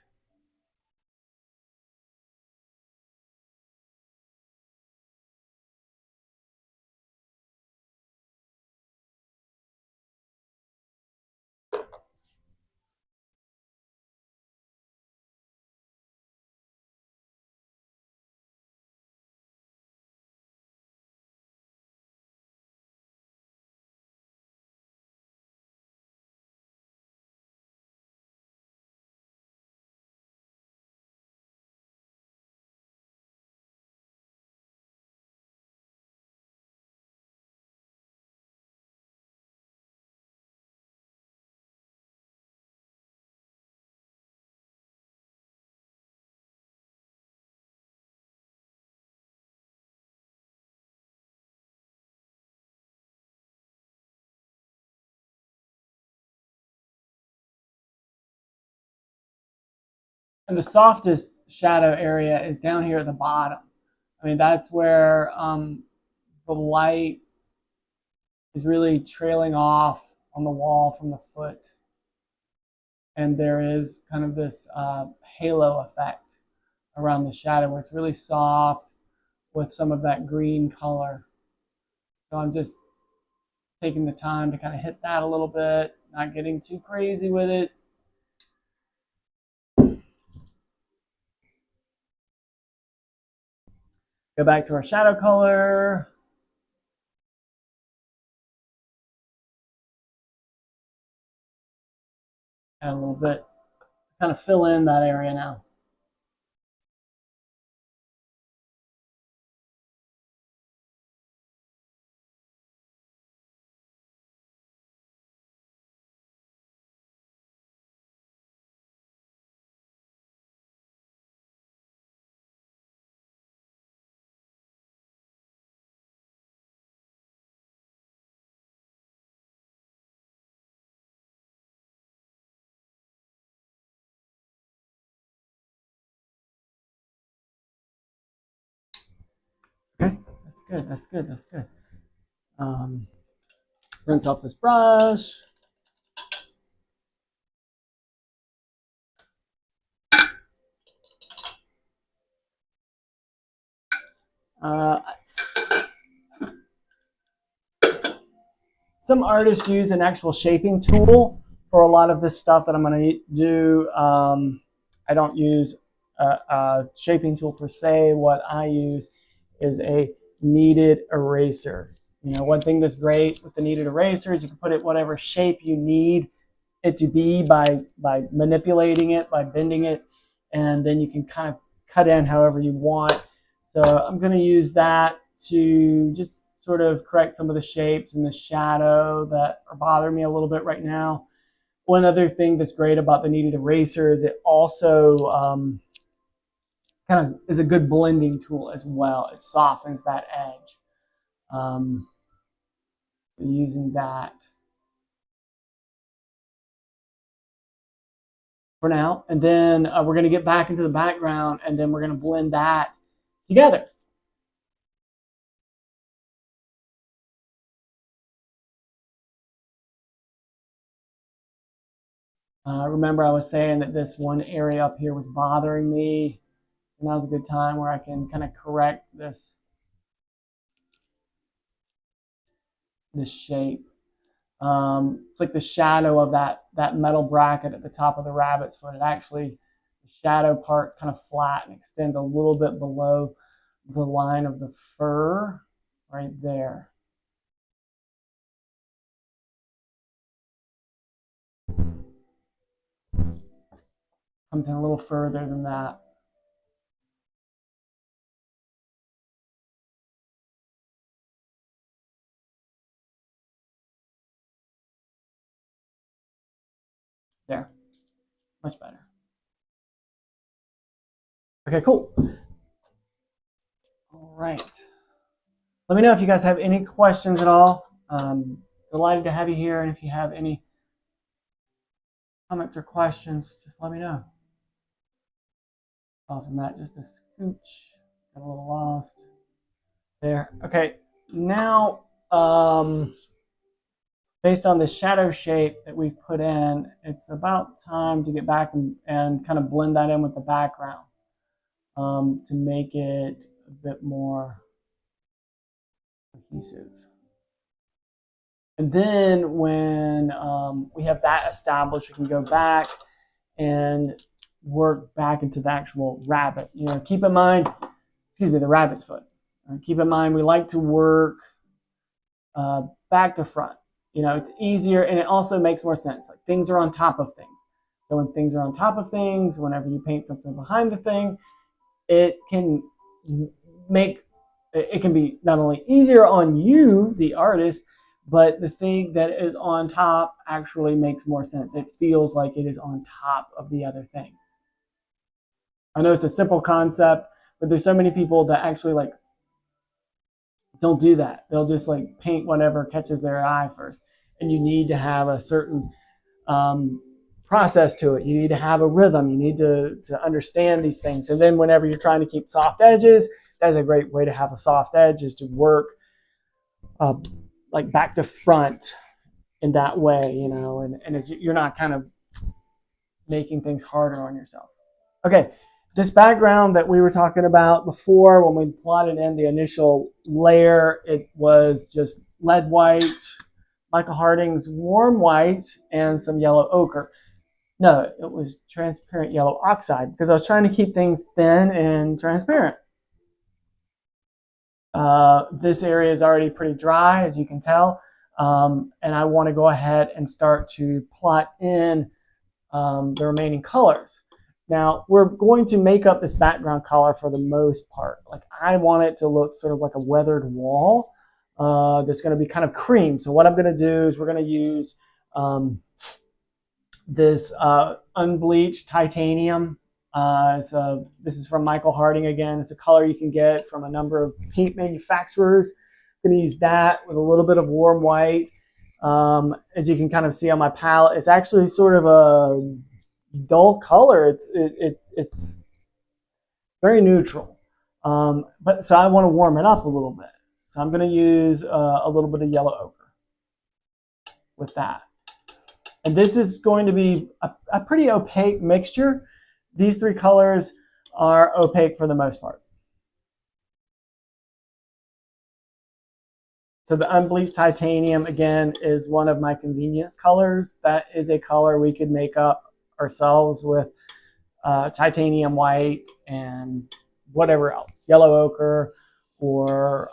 And the softest shadow area is down here at the bottom. I mean, that's where the light is really trailing off on the wall from the foot. And there is kind of this halo effect around the shadow where it's really soft with some of that green color. So I'm just taking the time to kind of hit that a little bit, not getting too crazy with it. Go back to our shadow color. Add a little bit, kind of fill in that area now. Okay, that's good, that's good, that's good. Rinse off this brush. Some artists use an actual shaping tool for a lot of this stuff that I'm going to do. I don't use a shaping tool per se. What I use is a kneaded eraser. You know, one thing that's great with the kneaded eraser is you can put it whatever shape you need it to be by manipulating it, by bending it, and then you can kind of cut in however you want. So I'm going to use that to just sort of correct some of the shapes and the shadow that are bothering me a little bit right now. One other thing that's great about the kneaded eraser is it also kind of is a good blending tool as well. It softens that edge. Using that for now, and then we're going to get back into the background, and then we're going to blend that together. Remember I was saying that this one area up here was bothering me. So now's a good time where I can kind of correct this shape. It's like the shadow of that metal bracket at the top of the rabbit's foot. It actually, the shadow part's kind of flat and extends a little bit below the line of the fur right there. Comes in a little further than that. There, much better. Okay, cool. All right. Let me know if you guys have any questions at all. Delighted to have you here, and if you have any comments or questions, just let me know. Soften that just a scooch. Got a little lost there. Okay, now based on the shadow shape that we've put in, it's about time to get back and kind of blend that in with the background to make it a bit more cohesive. And then when we have that established, we can go back and work back into the actual rabbit. You know, keep in mind, excuse me, the rabbit's foot. Keep in mind, we like to work back to front. You know, it's easier and it also makes more sense. Like things are on top of things. So when things are on top of things, whenever you paint something behind the thing, it can be not only easier on you, the artist, but the thing that is on top actually makes more sense. It feels like it is on top of the other thing. I know it's a simple concept, but there's so many people that actually like don't do that. They'll just like paint whatever catches their eye first. And you need to have a certain process to it. You need to have a rhythm. You need to understand these things. And then whenever you're trying to keep soft edges, that's a great way to have a soft edge, is to work like back to front in that way, you know, and you're not kind of making things harder on yourself. Okay, this background that we were talking about before, when we plotted in the initial layer, it was just lead white, Michael Harding's warm white, and some yellow ochre. No, it was transparent yellow oxide, because I was trying to keep things thin and transparent. This area is already pretty dry, as you can tell, and I want to go ahead and start to plot in the remaining colors. Now, we're going to make up this background color for the most part. Like, I want it to look sort of like a weathered wall that's going to be kind of cream. So what I'm going to do is we're going to use this unbleached titanium. This is from Michael Harding again. It's a color you can get from a number of paint manufacturers. I'm going to use that with a little bit of warm white. As you can kind of see on my palette, it's actually sort of a dull color. It's very neutral. But so I want to warm it up a little bit. So I'm going to use a little bit of yellow ochre with that. And this is going to be a pretty opaque mixture. These three colors are opaque for the most part. So the unbleached titanium, again, is one of my convenience colors. That is a color we could make up ourselves with titanium white and whatever else, yellow ochre or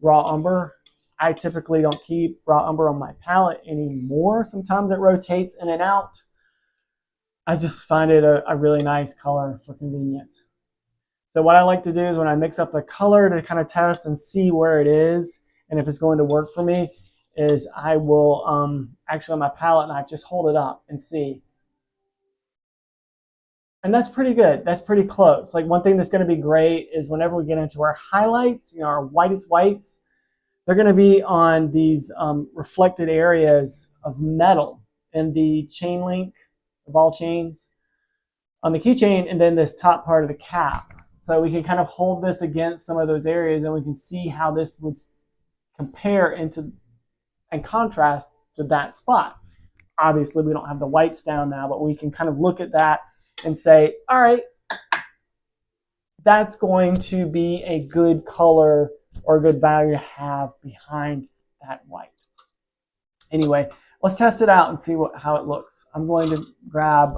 raw umber. I typically don't keep raw umber on my palette anymore. Sometimes it rotates in and out. I just find it a really nice color for convenience. So what I like to do is when I mix up the color to kind of test and see where it is and if it's going to work for me, is I will actually on my palette knife just hold it up and see. And that's pretty good. That's pretty close. Like, one thing that's going to be great is whenever we get into our highlights, you know, our whitest whites, they're going to be on these reflected areas of metal in the chain link, the ball chains, on the keychain, and then this top part of the cap. So we can kind of hold this against some of those areas, and we can see how this would compare into and contrast to that spot. Obviously, we don't have the whites down now, but we can kind of look at that and say, all right, that's going to be a good color or a good value to have behind that white. Anyway, let's test it out and see how it looks. I'm going to grab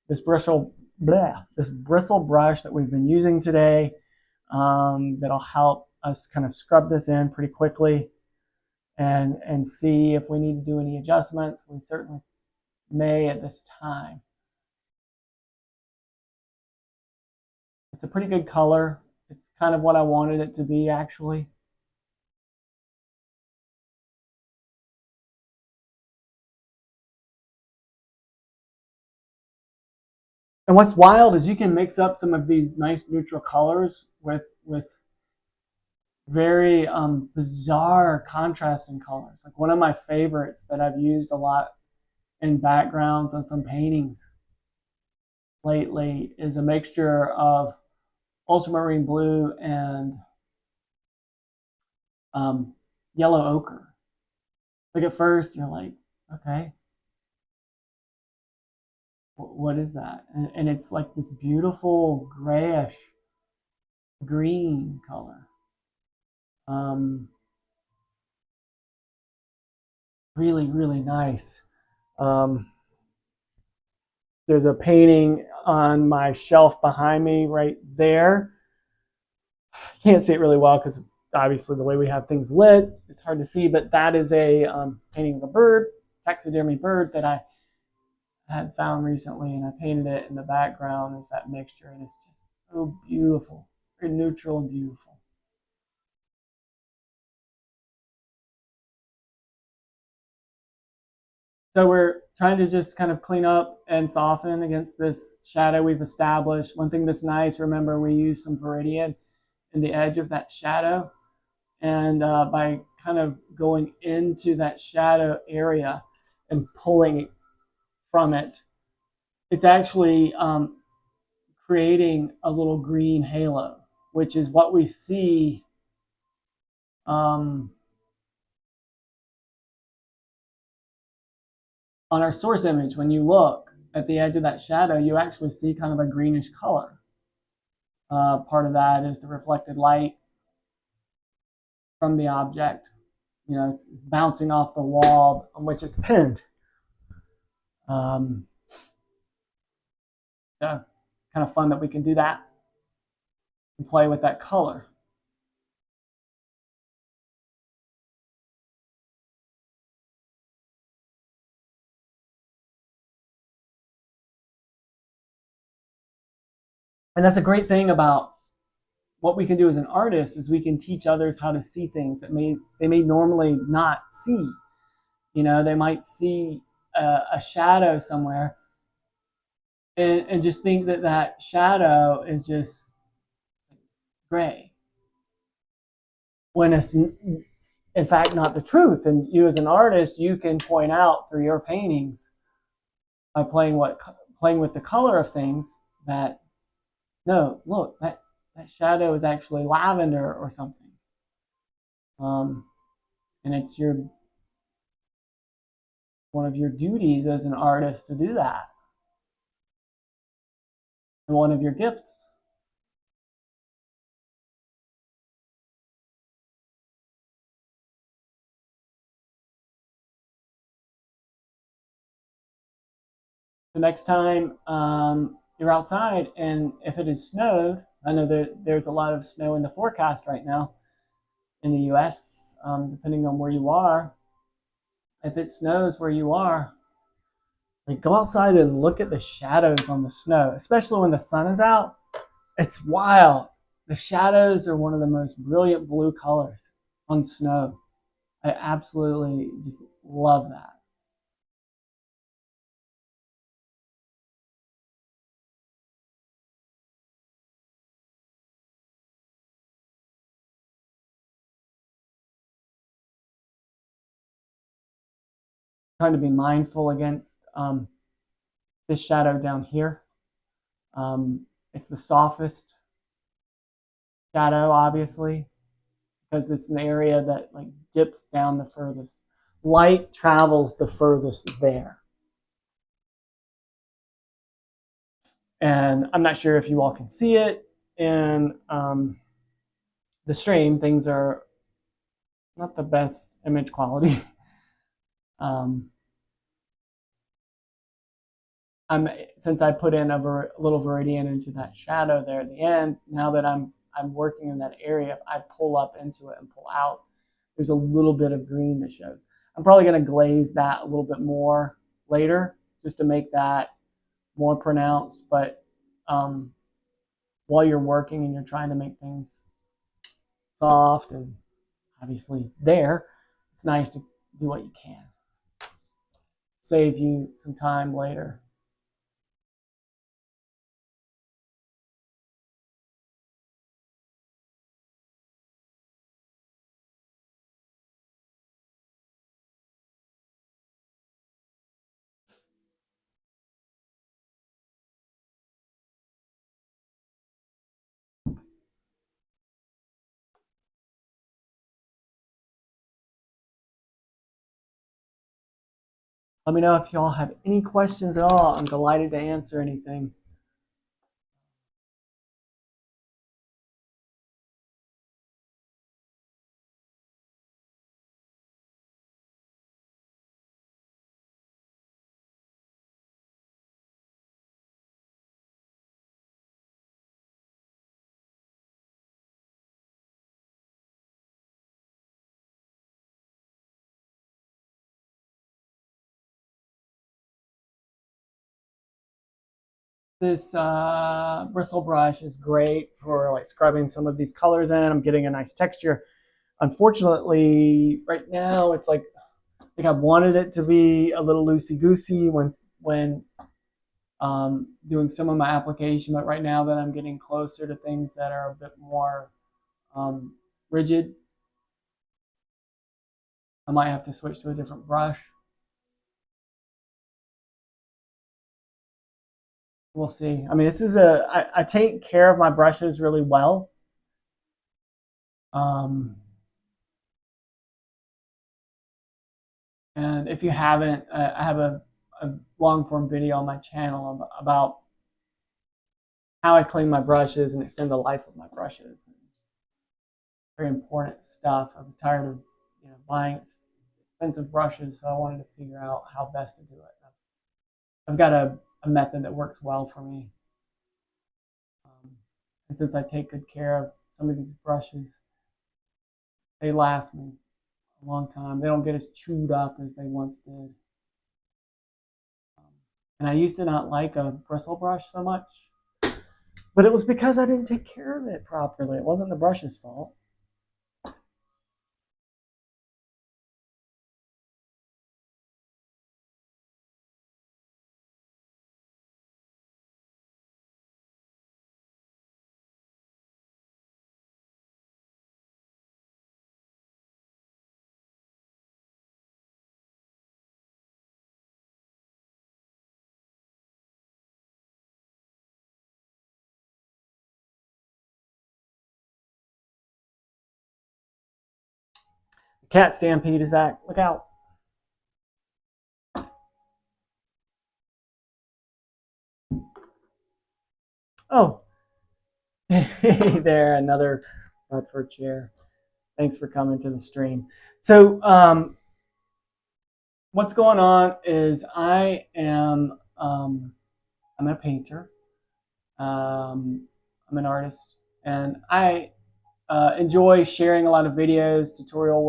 this bristle brush that we've been using today. That'll help us kind of scrub this in pretty quickly and see if we need to do any adjustments. We certainly may at this time. It's a pretty good color. It's kind of what I wanted it to be, actually. And what's wild is you can mix up some of these nice neutral colors with very bizarre contrasting colors. Like, one of my favorites that I've used a lot in backgrounds on some paintings. lately is a mixture of ultramarine blue and yellow ochre. Like at first you're like, okay, what is that? And it's like this beautiful grayish green color. Really, really nice. Um, there's a painting on my shelf behind me right there. Can't see it really well because obviously the way we have things lit, it's hard to see, but that is a painting of a bird, taxidermy bird that I had found recently, and I painted it in the background as that mixture, and it's just so beautiful, very neutral and beautiful. So we're trying to just kind of clean up and soften against this shadow we've established. One thing that's nice, remember we use some Viridian in the edge of that shadow, and by kind of going into that shadow area and pulling from it, it's actually creating a little green halo, which is what we see on our source image. When you look at the edge of that shadow, you actually see kind of a greenish color. Part of that is the reflected light from the object. You know, it's bouncing off the wall on which it's pinned. So kind of fun that we can do that and play with that color. And that's a great thing about what we can do as an artist is we can teach others how to see things that they may normally not see. You know, they might see a shadow somewhere and just think that that shadow is just gray, when it's in fact not the truth. And you as an artist, you can point out through your paintings by playing with the color of things that no, look, that shadow is actually lavender or something. And it's one of your duties as an artist to do that, and one of your gifts. The next time you're outside, and if it has snowed, I know there's a lot of snow in the forecast right now in the US, depending on where you are. If it snows where you are, like go outside and look at the shadows on the snow, especially when the sun is out. It's wild. The shadows are one of the most brilliant blue colors on snow. I absolutely just love that. Trying to be mindful against this shadow down here. It's the softest shadow, obviously, because it's an area that like dips down the furthest. Light travels the furthest there. And I'm not sure if you all can see it in the stream. Things are not the best image quality. um, since I put in a little Viridian into that shadow there at the end, now that I'm working in that area, if I pull up into it and pull out, there's a little bit of green that shows. I'm probably going to glaze that a little bit more later just to make that more pronounced. But while you're working and you're trying to make things soft and obviously there, it's nice to do what you can. Save you some time later. Let me know if y'all have any questions at all. I'm delighted to answer anything. This bristle brush is great for like scrubbing some of these colors in. I'm getting a nice texture. Unfortunately, right now it's like I think I wanted it to be a little loosey-goosey when doing some of my application, but right now that I'm getting closer to things that are a bit more rigid, I might have to switch to a different brush. We'll see. I mean, this is I take care of my brushes really well. And if you haven't, I have a long form video on my channel about how I clean my brushes and extend the life of my brushes. Very important stuff. I was tired of buying expensive brushes, so I wanted to figure out how best to do it. I've got a method that works well for me. And since I take good care of some of these brushes, they last me a long time. They don't get as chewed up as they once did. And I used to not like a bristle brush so much, but it was because I didn't take care of it properly. It wasn't the brush's fault. The cat stampede is back. Look out. Oh, hey there, another Bradford chair. Thanks for coming to the stream. So, what's going on is I'm a painter. I'm an artist, and I enjoy sharing a lot of videos, tutorial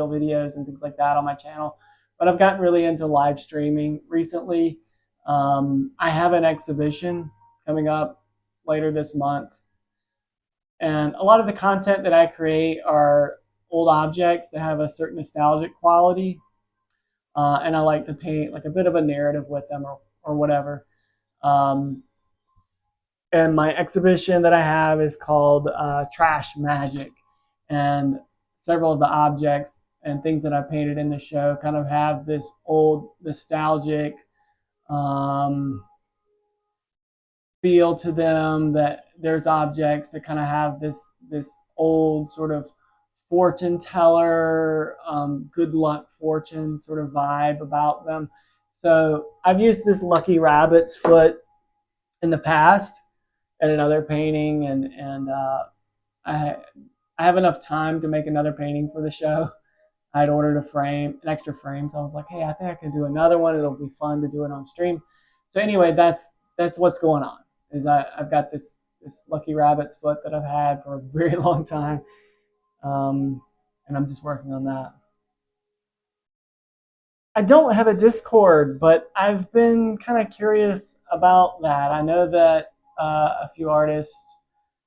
videos, and things like that on my channel. But I've gotten really into live streaming recently. I have an exhibition coming up later this month, and a lot of the content that I create are old objects that have a certain nostalgic quality, and I like to paint like a bit of a narrative with them or whatever. Um, and my exhibition that I have is called Trash Magic, and several of the objects and things that I painted in the show kind of have this old nostalgic feel to them. That there's objects that kind of have this old sort of fortune teller, good luck fortune sort of vibe about them. So I've used this lucky rabbit's foot in the past and another painting, and I have enough time to make another painting for the show. I'd ordered an extra frame, so I was like, hey, I think I can do another one. It'll be fun to do it on stream. So anyway, that's what's going on. Is I've got this lucky rabbit's foot that I've had for a very long time, and I'm just working on that. I don't have a Discord, but I've been kind of curious about that. I know that a few artists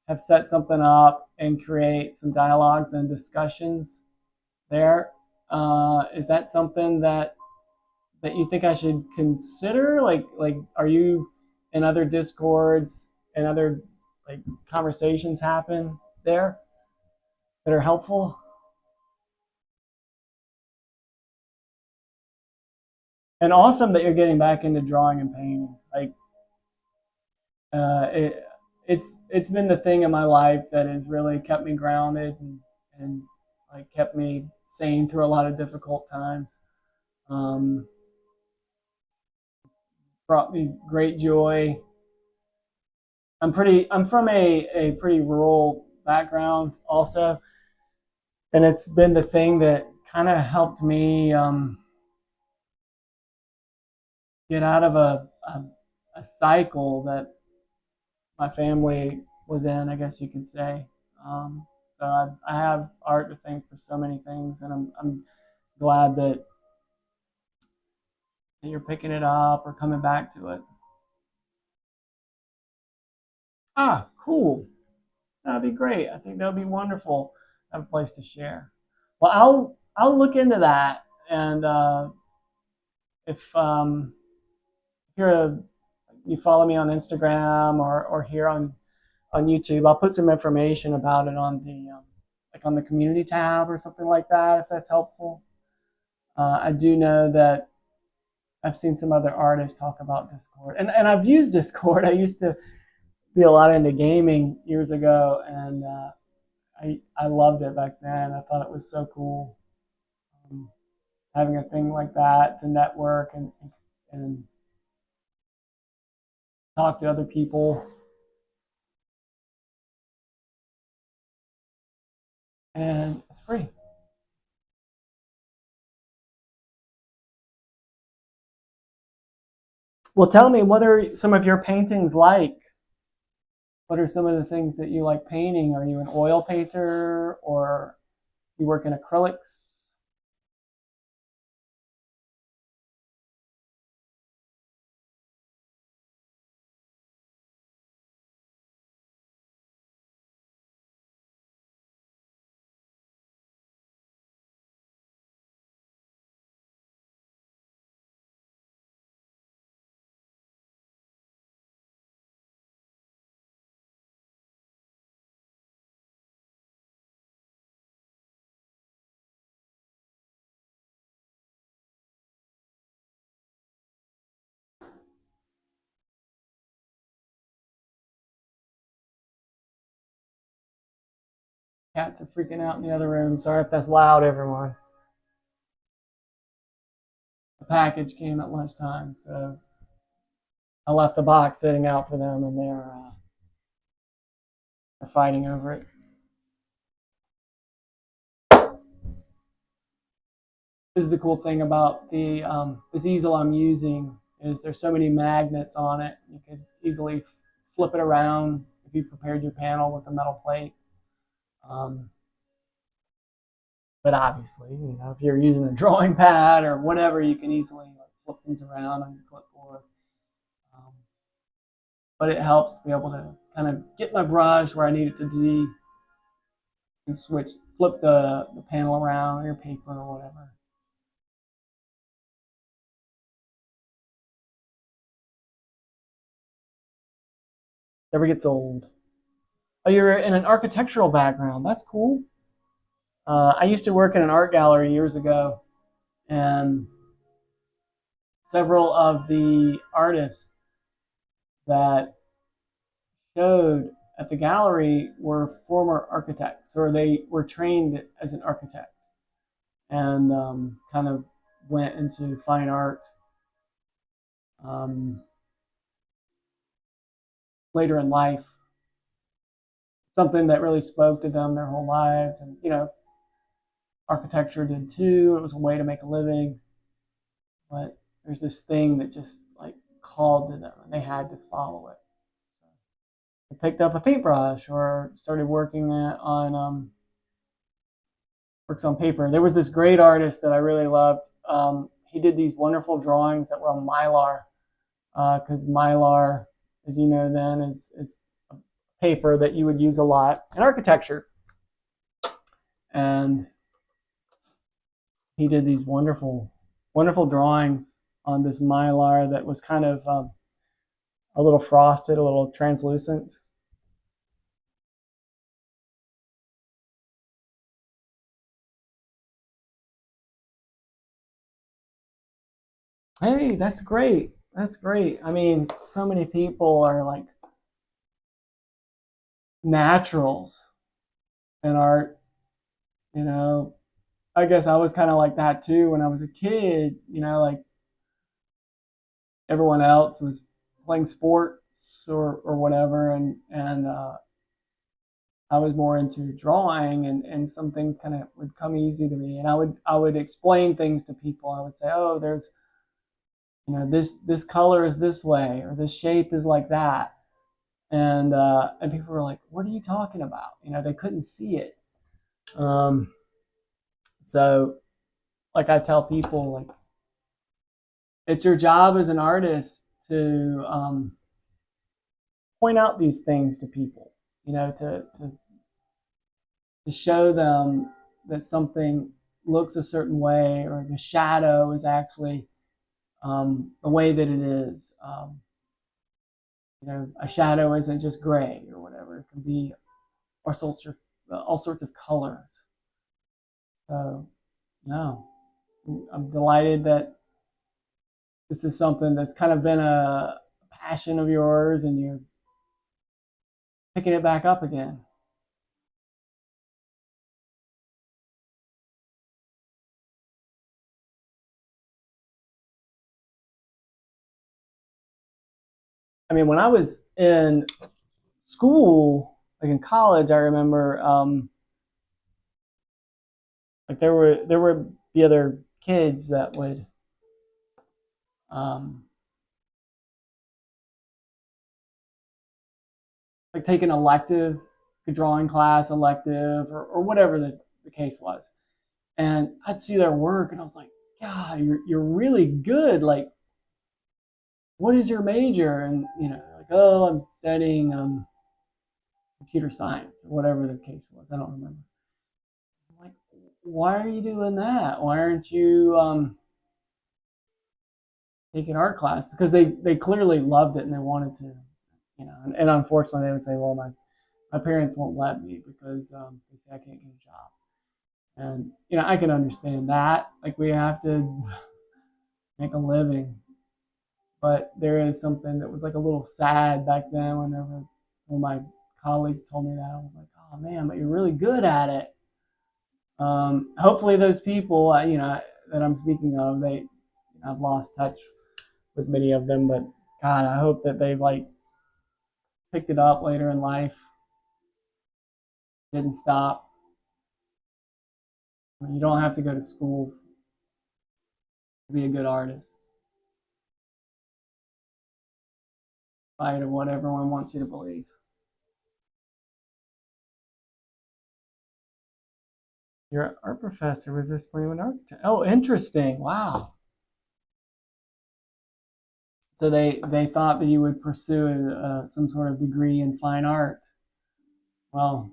have set something up and create some dialogues and discussions there. Is that something that you think I should consider? Like, are you in other Discords and other like conversations happen there that are helpful? And awesome that you're getting back into drawing and painting. Like, uh, it, it's been the thing in my life that has really kept me grounded and like kept me sane through a lot of difficult times. brought me great joy. I'm from a pretty rural background also, and it's been the thing that kind of helped me get out of a cycle that my family was in, I guess you could say. So I have art to thank for so many things, and I'm glad that you're picking it up or coming back to it. Ah, cool. That'd be great. I think that would be wonderful. Have a place to share. Well, I'll look into that, and if you follow me on Instagram or here on YouTube, I'll put some information about it on the like on the community tab or something like that, if that's helpful. I do know that I've seen some other artists talk about Discord, and I've used Discord. I used to be a lot into gaming years ago, and I loved it back then. I thought it was so cool, um, having a thing like that to network and talk to other people, and it's free. Well, tell me, what are some of your paintings like? What are some of the things that you like painting? Are you an oil painter or you work in acrylics? Cats are freaking out in the other room. Sorry if that's loud, everyone. The package came at lunchtime, so I left the box sitting out for them, and they're fighting over it. This is the cool thing about the this easel I'm using is there's so many magnets on it. You could easily flip it around if you prepared your panel with a metal plate. Um, but obviously, if you're using a drawing pad or whatever, you can easily like, flip things around on your clipboard. Um, but it helps be able to kind of get my brush where I need it to be and flip the panel around or your paper or whatever. Never gets old. Oh, you're in an architectural background. That's cool. I used to work in an art gallery years ago, and several of the artists that showed at the gallery were former architects, or they were trained as an architect and kind of went into fine art um, later in life. Something that really spoke to them their whole lives, and architecture did too. It was a way to make a living, but there's this thing that just like called to them, and they had to follow it. I picked up a paintbrush or started working on works on paper. There was this great artist that I really loved. He did these wonderful drawings that were on mylar, because mylar, as you know, then is paper that you would use a lot in architecture. And he did these wonderful, wonderful drawings on this mylar that was kind of a little frosted, a little translucent. Hey, that's great. That's great. I mean, so many people are like naturals in art. You know, I guess I was kind of like that too when I was a kid. Like everyone else was playing sports or whatever, and I was more into drawing, and some things kind of would come easy to me, and I would explain things to people. I would say, oh, there's, this color is this way, or this shape is like that, and people were like, what are you talking about? They couldn't see it. um, so like I tell people, like, it's your job as an artist to point out these things to people, to show them that something looks a certain way, or the shadow is actually the way that it is. A shadow isn't just gray or whatever. It can be all sorts of colors. So, no, I'm delighted that this is something that's kind of been a passion of yours, and you're picking it back up again. I mean, when I was in school, like in college, I remember, like there were the other kids that would, um, like, take an elective, a drawing class elective, or whatever the case was, and I'd see their work, and I was like, God, you're really good. Like, what is your major? And like, oh, I'm studying computer science, or whatever the case was. I don't remember. I'm like, why are you doing that? Why aren't you taking art classes? Because they clearly loved it and they wanted to, and unfortunately they would say, well, my parents won't let me because they say I can't get a job. And I can understand that. Like, we have to make a living, but there is something that was like a little sad back then whenever one of my colleagues told me that. I was like, oh man, but you're really good at it. Hopefully those people, that I'm speaking of, I've lost touch with many of them, but God, I hope that they've, like, picked it up later in life, didn't stop. I mean, you don't have to go to school to be a good artist, in spite of what everyone wants you to believe. Your art professor was this playing an architect. Oh, interesting. Wow. So they thought that you would pursue some sort of degree in fine art. Well,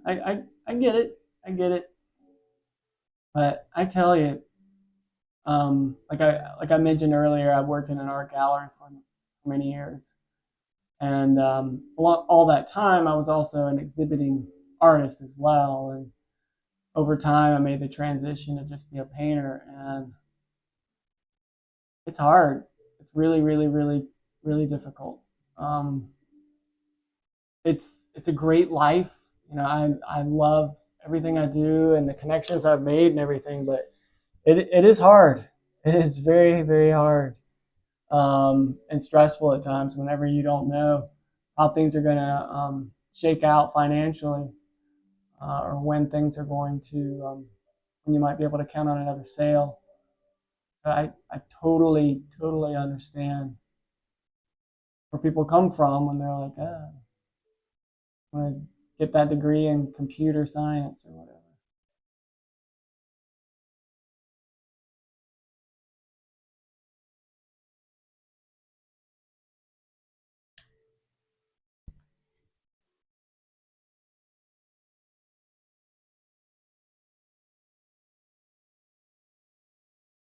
I get it. I get it. But I tell you, like I mentioned earlier, I worked in an art gallery for many years, and all that time I was also an exhibiting artist as well. And over time, I made the transition to just be a painter, and it's hard. It's really, really, really, really difficult. Um, it's a great life. I love everything I do and the connections I've made and everything, but it is hard. It is very, very hard, and stressful at times whenever you don't know how things are going to shake out financially, or when things are going to, when you might be able to count on another sale. So I totally, totally understand where people come from when they're like, oh, I want to get that degree in computer science or whatever.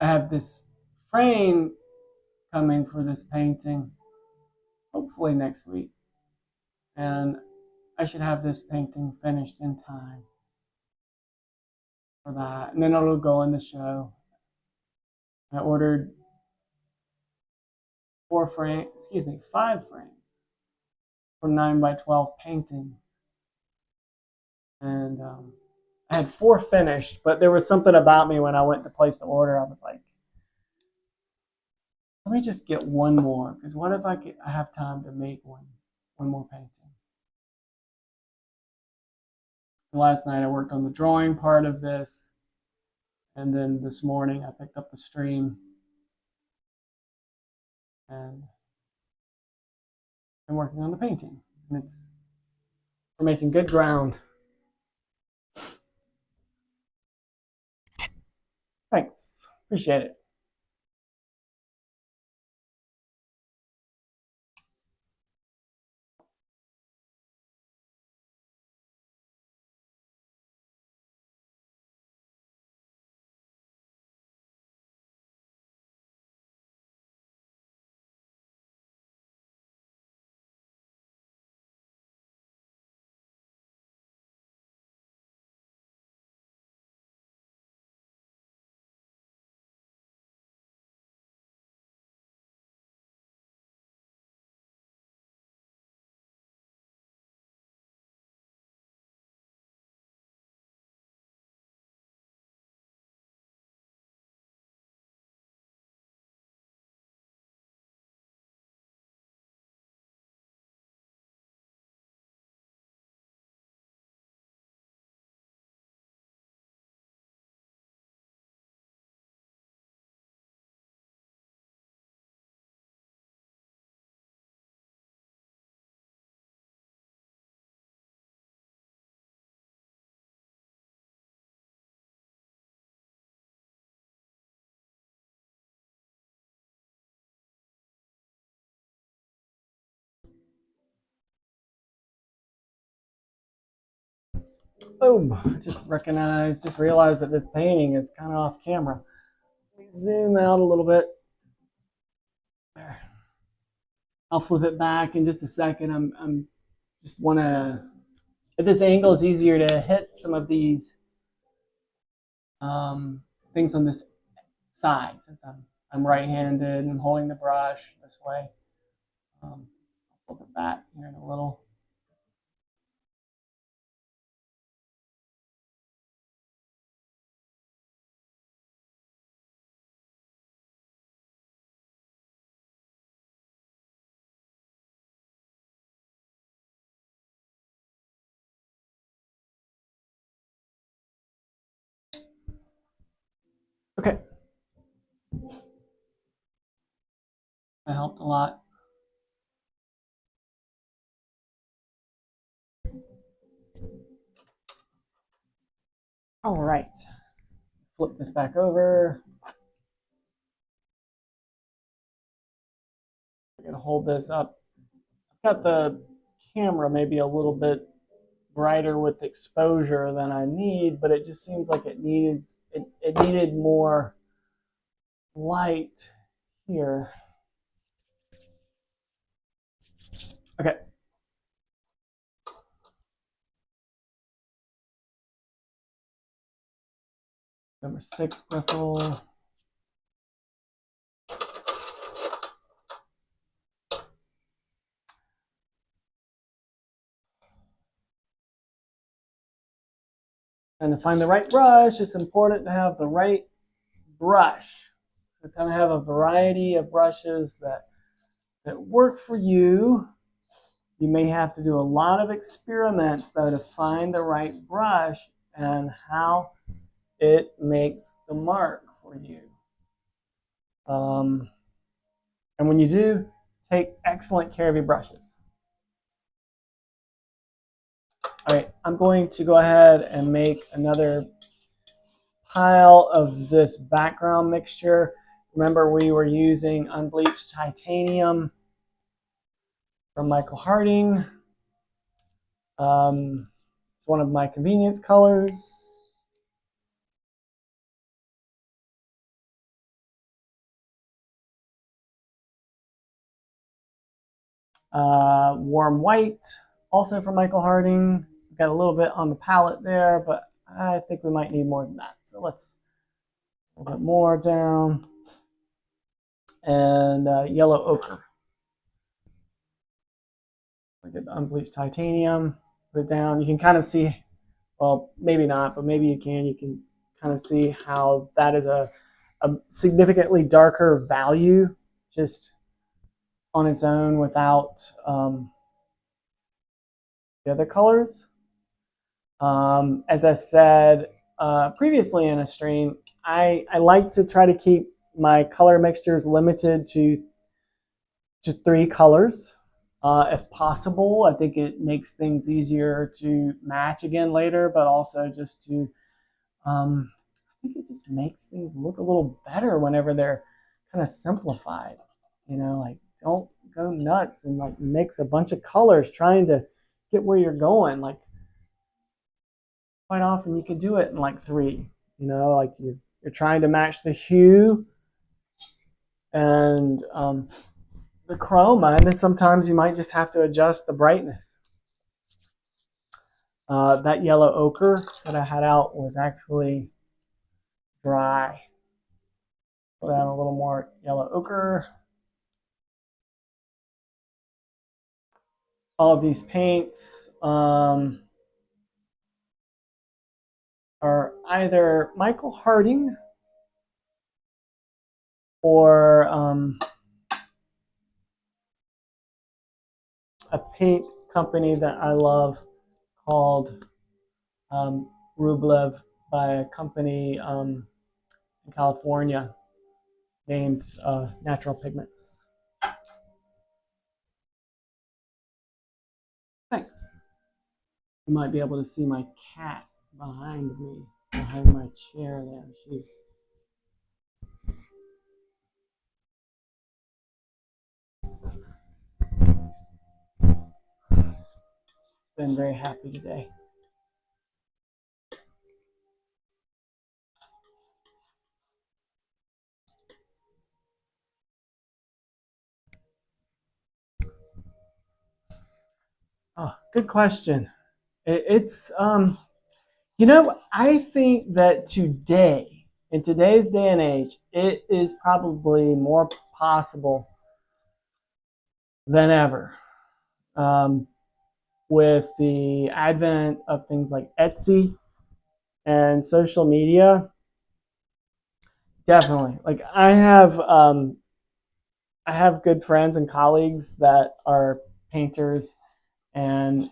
I have this frame coming for this painting, hopefully next week, and I should have this painting finished in time for that, and then it'll go in the show. I ordered 5 frames for 9 by 12 paintings, and I had 4 finished, but there was something about me when I went to place the order. I was like, Let me just get one more, because what if I have time to make one more painting? Last night I worked on the drawing part of this, and then this morning I picked up the stream and I'm working on the painting. And we're making good ground. Thanks. Appreciate it. Boom. Just realized that this painting is kind of off camera. Let me zoom out a little bit. There. I'll flip it back in just a second. I'm just want to, at this angle, it's easier to hit some of these things on this side, since I'm right-handed and holding the brush this way. I'll flip it back here in a little. Okay. That helped a lot. All right. Flip this back over. I'm going to hold this up. I've got the camera maybe a little bit brighter with exposure than I need, but it just seems like it needed more light here. Okay. Number 6 bristle. And to find the right brush, it's important to have the right brush. So kind of have a variety of brushes that work for you. You may have to do a lot of experiments though to find the right brush and how it makes the mark for you. And when you do, take excellent care of your brushes. All right, I'm going to go ahead and make another pile of this background mixture. Remember, we were using unbleached titanium from Michael Harding. It's one of my convenience colors. Warm white, also from Michael Harding. Got a little bit on the palette there, but I think we might need more than that. So let's a little bit more down. And yellow ochre. We get the unbleached titanium, put it down. You can kind of see, well, maybe not, but maybe you can. You can kind of see how that is a significantly darker value just on its own without the other colors. As I said previously in a stream, I like to try to keep my color mixtures limited to 3 colors. If possible, I think it makes things easier to match again later, but also just to, I think it just makes things look a little better whenever they're kind of simplified. You know, like don't go nuts and like mix a bunch of colors trying to get where you're going. Like quite often you can do it in like 3. You know, like you're trying to match the hue and the chroma, and then sometimes you might just have to adjust the brightness. That yellow ochre that I had out was actually dry. Put out a little more yellow ochre. All of these paints are either Michael Harding or a paint company that I love called Rublev, by a company in California named Natural Pigments. Thanks. You might be able to see my cat behind me, behind my chair there. She's been very happy today. Oh, good question. It's you know, I think that today, in today's day and age, it is probably more possible than ever. With the advent of things like Etsy and social media, definitely. Like I have good friends and colleagues that are painters, and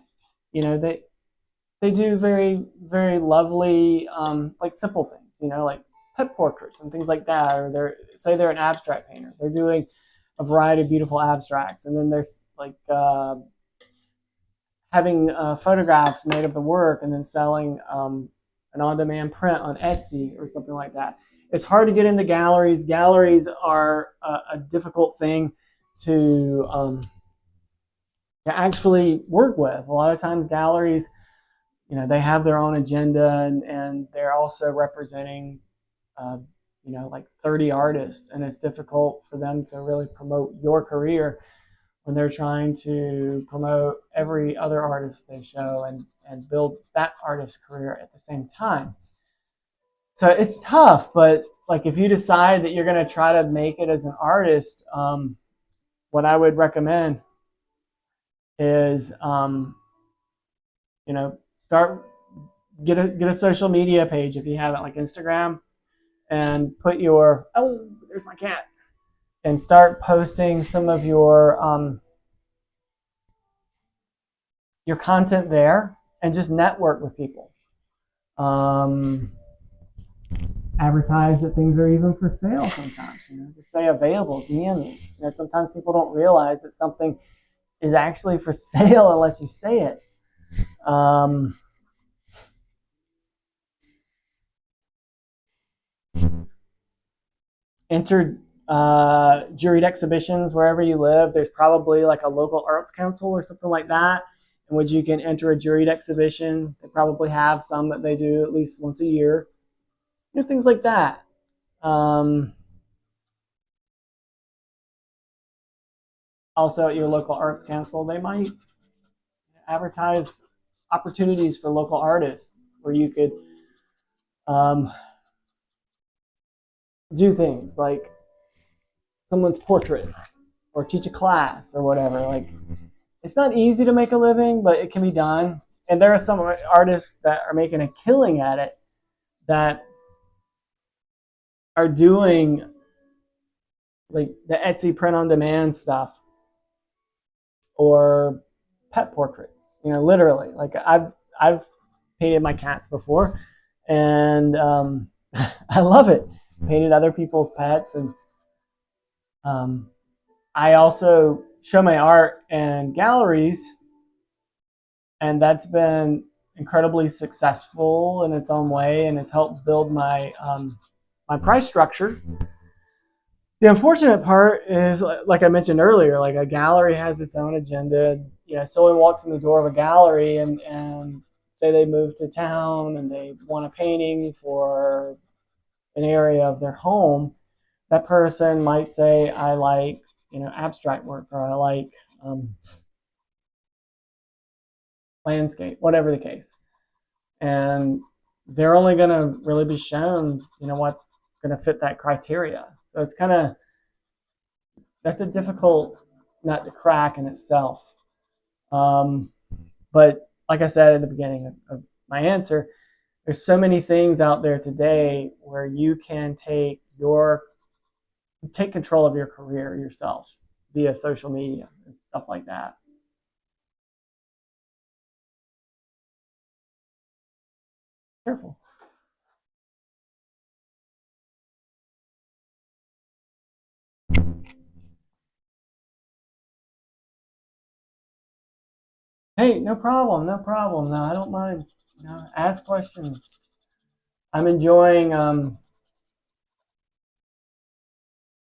you know they do very very lovely like simple things, you know, like pet portraits and things like that. Or they're an abstract painter. They're doing a variety of beautiful abstracts, and then there's like having photographs made of the work and then selling an on-demand print on Etsy or something like that. It's hard to get into galleries. Galleries are a difficult thing to actually work with. A lot of times galleries, you know, they have their own agenda, and they're also representing, you know, like 30 artists, and it's difficult for them to really promote your career when they're trying to promote every other artist they show and build that artist's career at the same time. So it's tough, but like if you decide that you're going to try to make it as an artist, what I would recommend is, you know, get a social media page if you have it, like Instagram, and put there's my cat, and start posting some of your content there, and just network with people. Advertise that things are even for sale sometimes. You know, just say available, DM me. You know, sometimes people don't realize that something is actually for sale unless you say it. Enter juried exhibitions wherever you live. There's probably like a local arts council or something like that in which you can enter a juried exhibition. They probably have some that they do at least once a year. You know, things like that. Also at your local arts council, they might advertise opportunities for local artists where you could do things like someone's portrait or teach a class or whatever. Like, it's not easy to make a living, but it can be done. And there are some artists that are making a killing at it that are doing like the Etsy print on demand stuff, or pet portraits. You know, literally, like I've painted my cats before, and I love it. Painted other people's pets, and um, I also show my art in galleries, and that's been incredibly successful in its own way, and it's helped build my price structure. The unfortunate part is, like I mentioned earlier, like a gallery has its own agenda. You know, someone walks in the door of a gallery and say they moved to town and they want a painting for an area of their home. That person might say, I like, you know, abstract work, or I like landscape, whatever the case. And they're only going to really be shown, you know, what's going to fit that criteria. So it's kind of, that's a difficult nut to crack in itself. Um, but like I said at the beginning of my answer, there's so many things out there today where you can take control of your career yourself via social media and stuff like that. Careful. Hey, no problem, no problem. No, I don't mind. You know, ask questions. I'm enjoying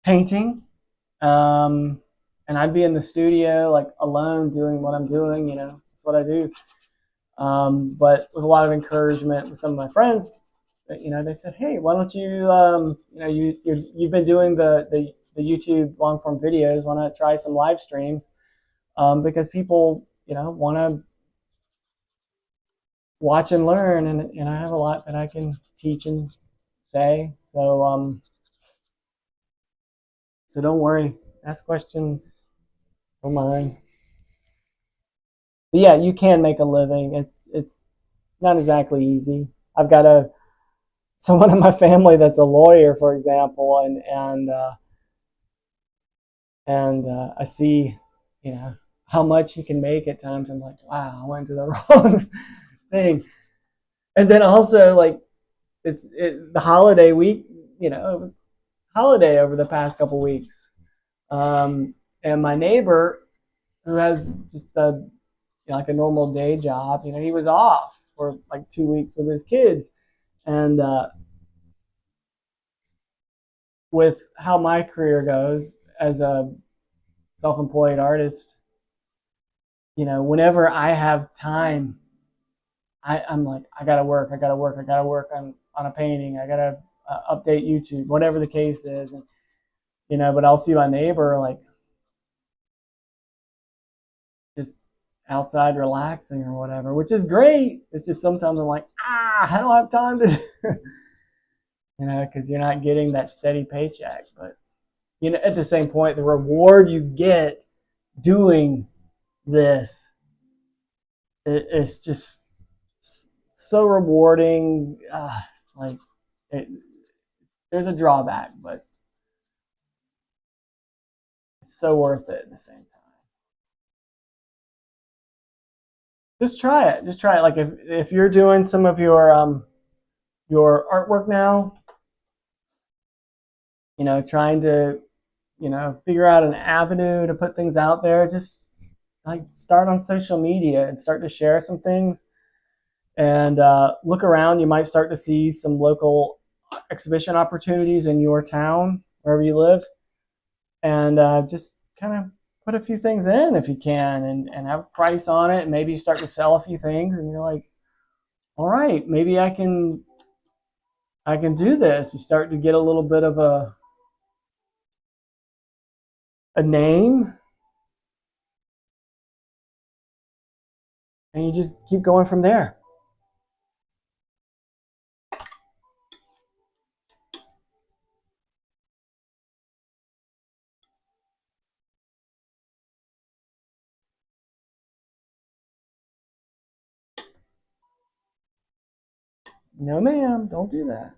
painting, and I'd be in the studio like alone doing what I'm doing. You know, that's what I do. But with a lot of encouragement with some of my friends, you know, they said, "Hey, why don't you, you know, you've been doing the YouTube long form videos. Why not try some live streams? Because people, you know, want to watch and learn, and I have a lot that I can teach and say. So don't worry, ask questions, don't mind. But yeah, you can make a living. It's not exactly easy. I've got someone in my family that's a lawyer, for example, and I see, you know, how much he can make at times. I'm like, wow, I went to the wrong thing. And then also, like, it's the holiday week. You know, it was holiday over the past couple weeks, and my neighbor, who has just you know, like a normal day job, you know, he was off for like 2 weeks with his kids, and with how my career goes as a self-employed artist, you know, whenever I have time, I'm like, I gotta work, I gotta work on a painting, I gotta update YouTube, whatever the case is, and you know. But I'll see my neighbor like just outside relaxing or whatever, which is great. It's just sometimes I'm like, I don't have time to, you know, because you're not getting that steady paycheck. But you know, at the same point, the reward you get doing this, it's just so rewarding. It's like it, there's a drawback, but it's so worth it at the same time. Just try it. Just try it. Like if you're doing some of your artwork now, you know, trying to, you know, figure out an avenue to put things out there, just like start on social media and start to share some things, and look around. You might start to see some local exhibition opportunities in your town, wherever you live, and just kind of put a few things in if you can, and have a price on it. And maybe you start to sell a few things, and you're like, all right, maybe I can do this. You start to get a little bit of a name, and you just keep going from there. No, ma'am, don't do that.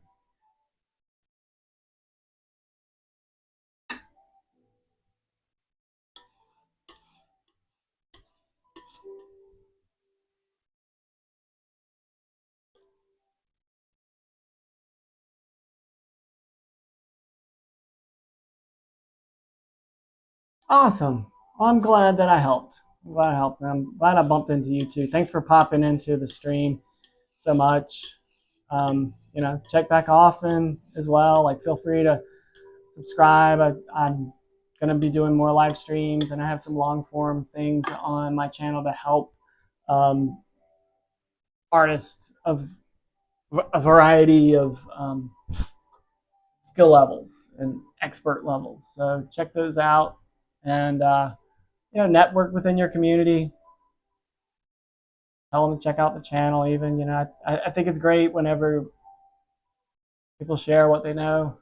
Awesome. Well, I'm glad that I helped. I'm glad I helped. I'm glad I bumped into you too. Thanks for popping into the stream so much. Check back often as well. Like, feel free to subscribe. I'm going to be doing more live streams, and I have some long form things on my channel to help um, artists of a variety of skill levels and expert levels. So check those out, and network within your community. Tell them to check out the channel. Even I think it's great whenever people share what they know.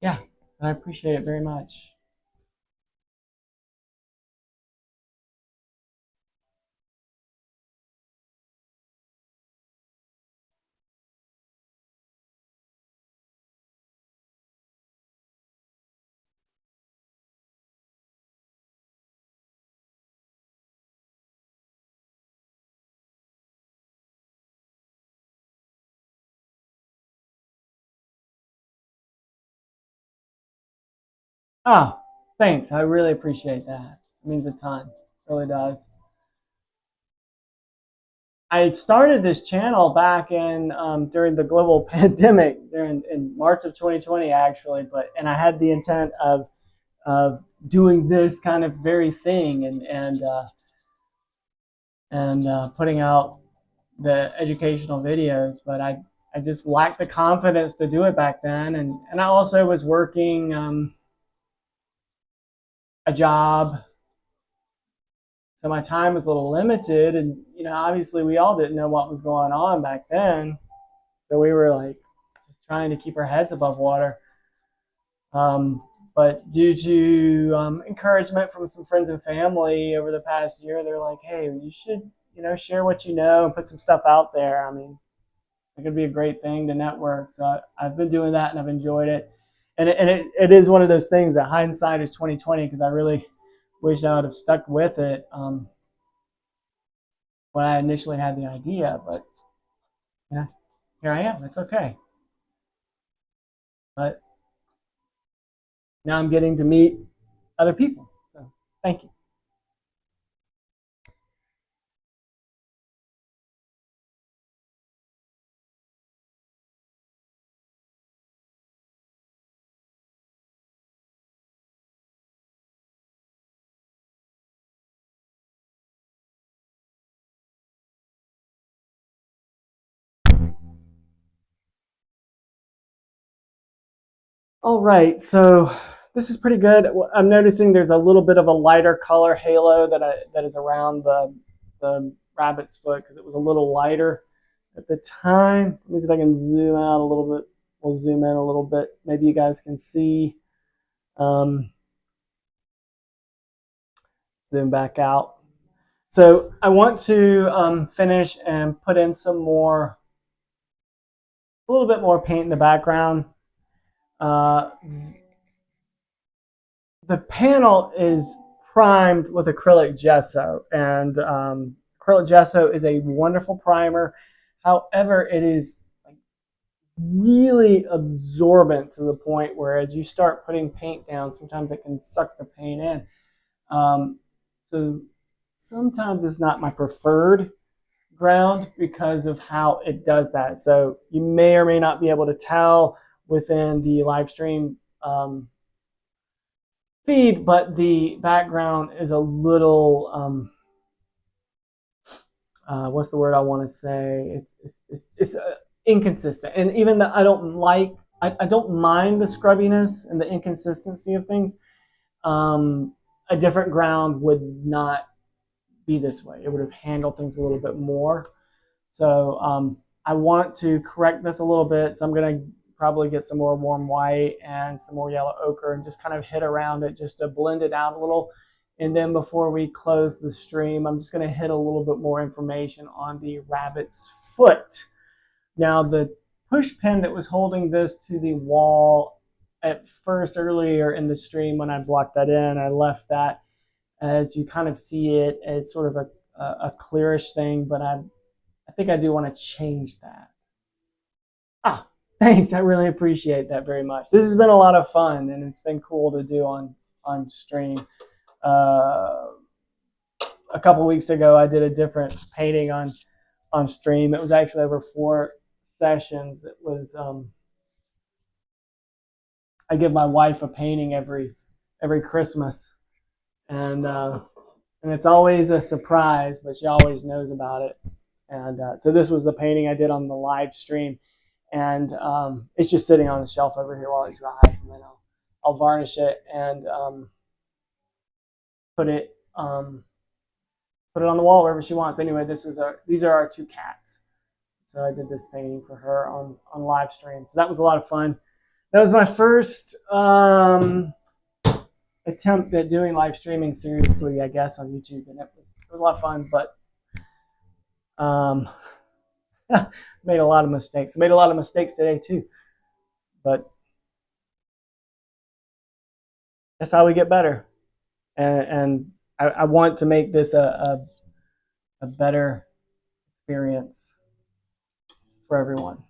Yeah, and I appreciate it very much. Oh, thanks. I really appreciate that. It means a ton. It really does. I started this channel back in during the global pandemic, during in March of 2020, actually. And I had the intent of doing this kind of very thing and putting out the educational videos, but I just lacked the confidence to do it back then, and I also was working a job, so my time was a little limited, and obviously we all didn't know what was going on back then, so we were like just trying to keep our heads above water. But due to encouragement from some friends and family over the past year, they're like, "Hey, you should share what you know and put some stuff out there." I mean, it could be a great thing to network. So I've been doing that and I've enjoyed it. And it is one of those things that hindsight is 2020, because I really wish I would have stuck with it when I initially had the idea. But here I am. It's okay. But now I'm getting to meet other people. So thank you. All right, so this is pretty good. I'm noticing there's a little bit of a lighter color halo that is around the rabbit's foot, because it was a little lighter at the time. Let me see if I can zoom out a little bit. We'll zoom in a little bit. Maybe you guys can see. Zoom back out. So I want to finish and put in a little bit more paint in the background. The panel is primed with acrylic gesso, and acrylic gesso is a wonderful primer. However, it is really absorbent to the point where as you start putting paint down, sometimes it can suck the paint in. So sometimes it's not my preferred ground because of how it does that. So you may or may not be able to tell within the live stream feed, but the background is a little what's the word I want to say? It's inconsistent, and even though I don't mind the scrubbiness and the inconsistency of things. A different ground would not be this way. It would have handled things a little bit more. So I want to correct this a little bit. So I'm going to probably get some more warm white and some more yellow ochre and just kind of hit around it just to blend it out a little. And then before we close the stream, I'm just going to hit a little bit more information on the rabbit's foot. Now, the push pin that was holding this to the wall at first earlier in the stream, when I blocked that in, I left that as you kind of see it as sort of a clearish thing, but I think I do want to change that. Ah, Thanks, I really appreciate that very much. This has been a lot of fun, and it's been cool to do on stream. Uh, a couple weeks ago, I did a different painting on stream. It was actually over 4 sessions. It was I give my wife a painting every Christmas, and it's always a surprise, but she always knows about it. And so this was the painting I did on the live stream, and it's just sitting on the shelf over here while it dries, and then I'll varnish it and put it put it on the wall wherever she wants. But anyway, these are our 2 cats. So I did this painting for her on live stream. So that was a lot of fun. That was my first attempt at doing live streaming seriously, I guess, on YouTube, and it was a lot of fun. But made a lot of mistakes. I made a lot of mistakes today too, but that's how we get better. And I want to make this a better experience for everyone.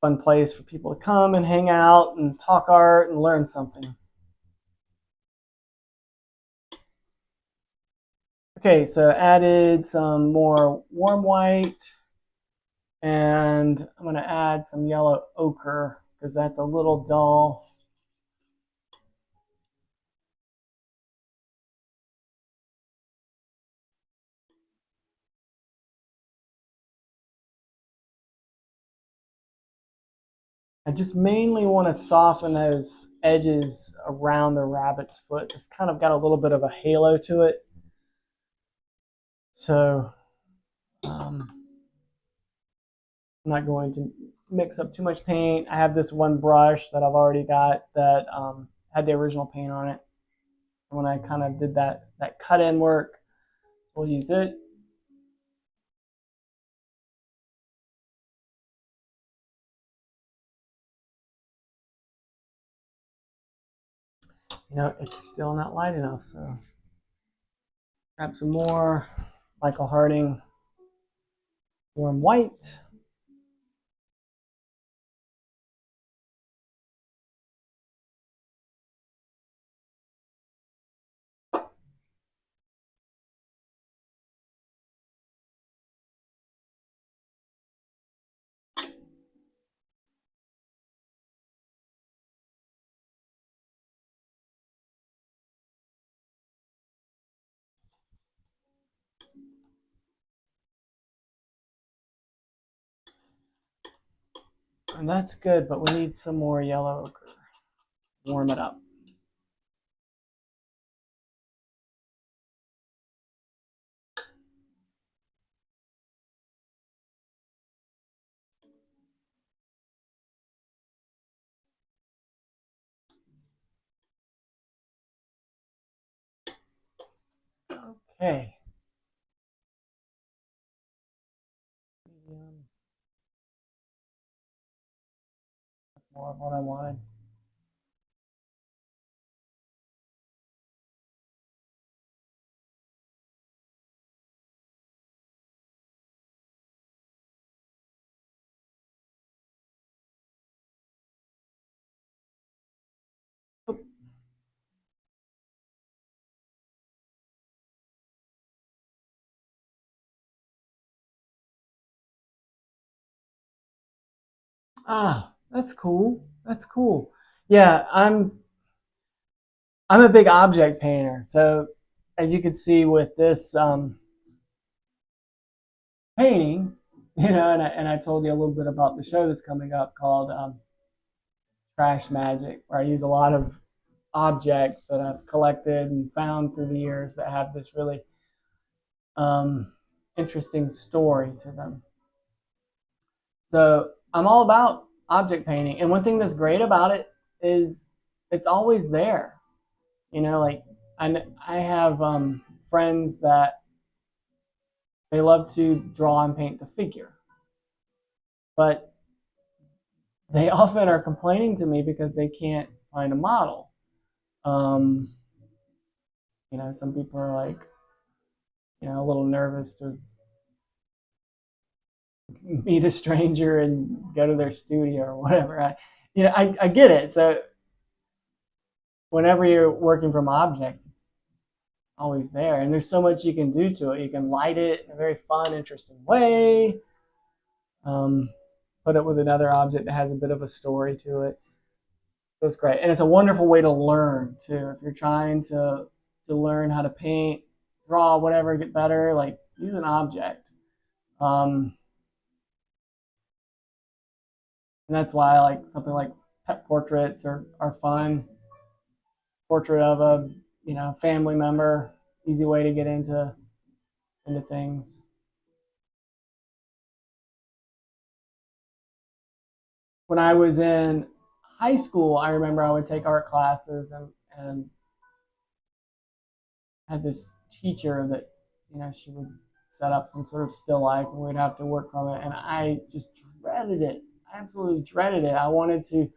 Fun place for people to come and hang out and talk art and learn something. Okay, so added some more warm white, and I'm going to add some yellow ochre because that's a little dull. I just mainly want to soften those edges around the rabbit's foot. It's kind of got a little bit of a halo to it. So I'm not going to mix up too much paint. I have this one brush that I've already got that had the original paint on it. When I kind of did that cut-in work, we'll use it. You know, it's still not light enough, so grab some more Michael Harding warm white. And that's good, but we need some more yellow ochre. Warm it up. Okay. That's more of what I wanted. Ah, that's cool. That's cool. Yeah, I'm a big object painter. So as you can see with this painting, and I told you a little bit about the show that's coming up called Trash Magic, where I use a lot of objects that I've collected and found through the years that have this really interesting story to them. So I'm all about object painting, and one thing that's great about it is it's always there. Like I have friends that they love to draw and paint the figure, but they often are complaining to me because they can't find a model. Um, some people are like, a little nervous to meet a stranger and go to their studio or whatever. I get it. So whenever you're working from objects, it's always there, and there's so much you can do to it. You can light it in a very fun, interesting way. Um, Put it with another object that has a bit of a story to it. That's great, and it's a wonderful way to learn too. If you're trying to learn how to paint, draw, whatever, get better, like use an object. Um, and that's why I like something like pet portraits are fun. Portrait of a family member, easy way to get into things. When I was in high school, I remember I would take art classes and had this teacher that she would set up some sort of still life and we'd have to work from it, and I just dreaded it. I absolutely dreaded it. I wanted to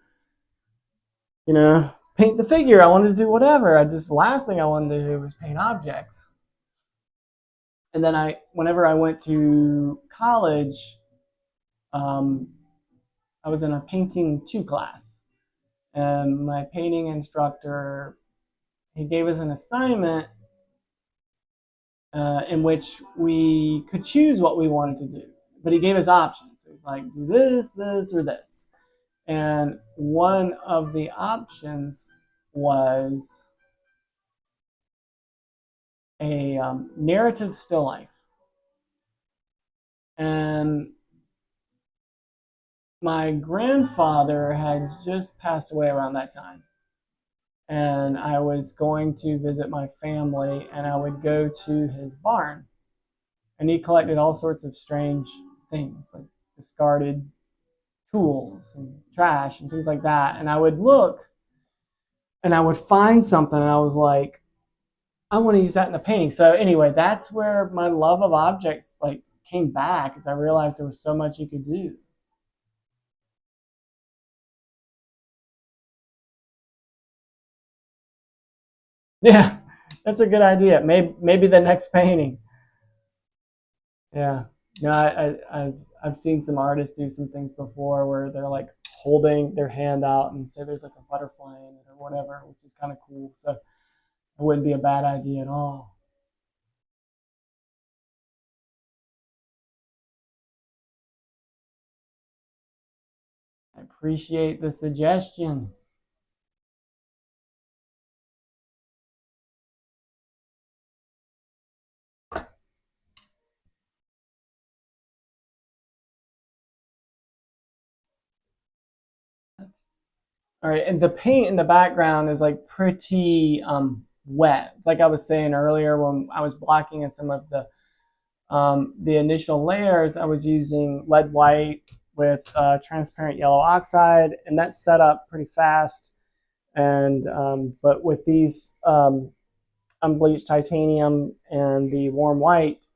paint the figure. I wanted to do whatever. I just last thing I wanted to do was paint objects. And then whenever I went to college, um, I was in a painting 2 class, and my painting instructor, he gave us an assignment in which we could choose what we wanted to do, but he gave us options. So he's like, do this, this, or this. And one of the options was a narrative still life. And my grandfather had just passed away around that time. And I was going to visit my family, and I would go to his barn. And he collected all sorts of strange things, like discarded tools and trash and things like that. And I would look and I would find something, and I was like, I want to use that in the painting. So anyway, that's where my love of objects like came back, as I realized there was so much you could do. Yeah, that's a good idea. Maybe the next painting. Yeah. No, I've seen some artists do some things before where they're like holding their hand out and say there's like a butterfly in it or whatever, which is kind of cool. So it wouldn't be a bad idea at all. I appreciate the suggestion. That's, all right, and the paint in the background is like pretty wet. Like I was saying earlier, when I was blocking in some of the initial layers, I was using lead white with transparent yellow oxide, and that's set up pretty fast. And but with these unbleached titanium and the warm white,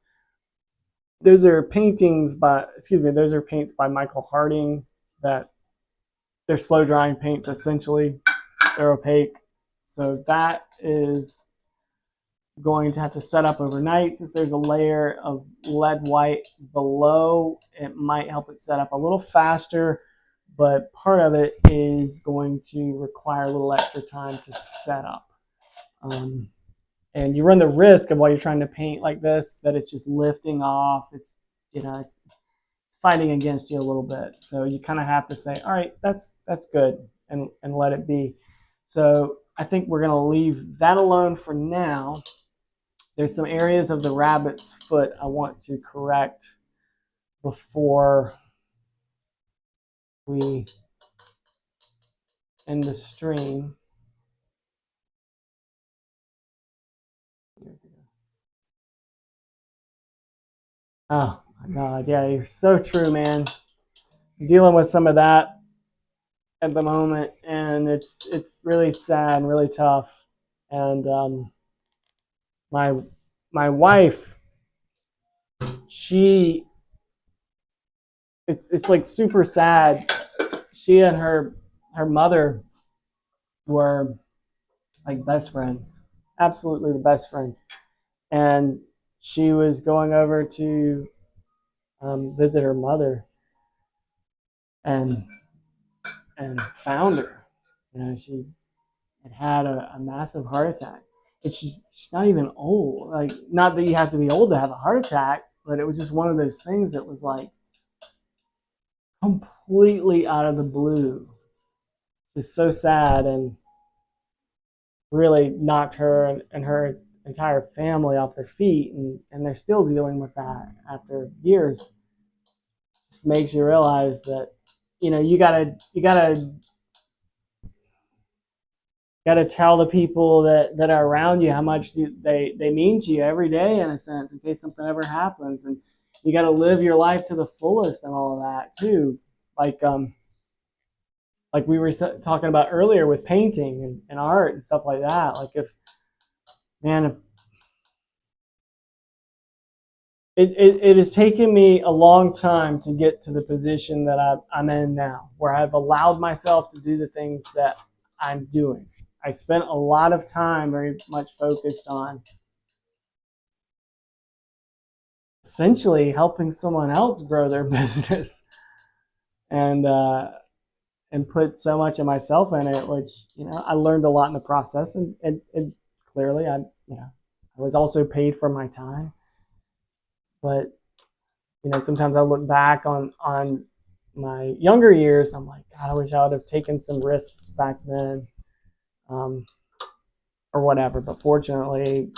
those are those are paints by Michael Harding. That they're slow drying paints essentially. They're opaque, so that is going to have to set up overnight. Since there's a layer of lead white below, it might help it set up a little faster, but part of it is going to require a little extra time to set up. And you run the risk of, while you're trying to paint like this, that it's just lifting off. It's fighting against you a little bit. So you kind of have to say, all right, that's good, and let it be. So I think we're going to leave that alone for now. There's some areas of the rabbit's foot I want to correct before we end the stream. Oh my God, yeah, you're so true, man. I'm dealing with some of that at the moment, and it's really sad and really tough. And my my wife, she it's like super sad. She and her mother were like best friends, absolutely the best friends. And she was going over to visit her mother and found her. She had a massive heart attack. And she's not even old. Like, not that you have to be old to have a heart attack, but it was just one of those things that was like completely out of the blue. Just so sad, and really knocked her and her entire family off their feet, and they're still dealing with that after years. Just makes you realize that you gotta tell the people that are around you how much they mean to you every day, in a sense, in case something ever happens. And you got to live your life to the fullest and all of that too. Like we were talking about earlier with painting and art and stuff like that. Like, if it has taken me a long time to get to the position that I'm in now, where I've allowed myself to do the things that I'm doing. I spent a lot of time very much focused on essentially helping someone else grow their business, and put so much of myself in it, which I learned a lot in the process, and clearly I was also paid for my time. But sometimes I look back on my younger years, I'm like, God, I wish I would have taken some risks back then, or whatever. But fortunately,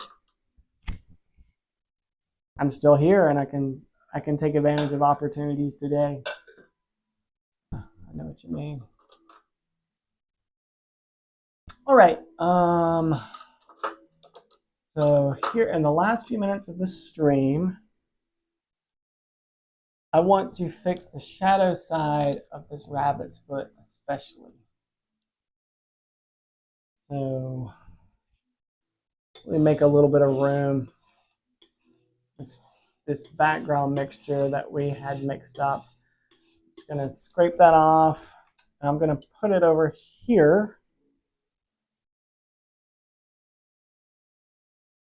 I'm still here, and I can take advantage of opportunities today. I know what you mean. All right. So here in the last few minutes of this stream, I want to fix the shadow side of this rabbit's foot especially. So let me make a little bit of room. This background mixture that we had mixed up, just going to scrape that off. And I'm going to put it over here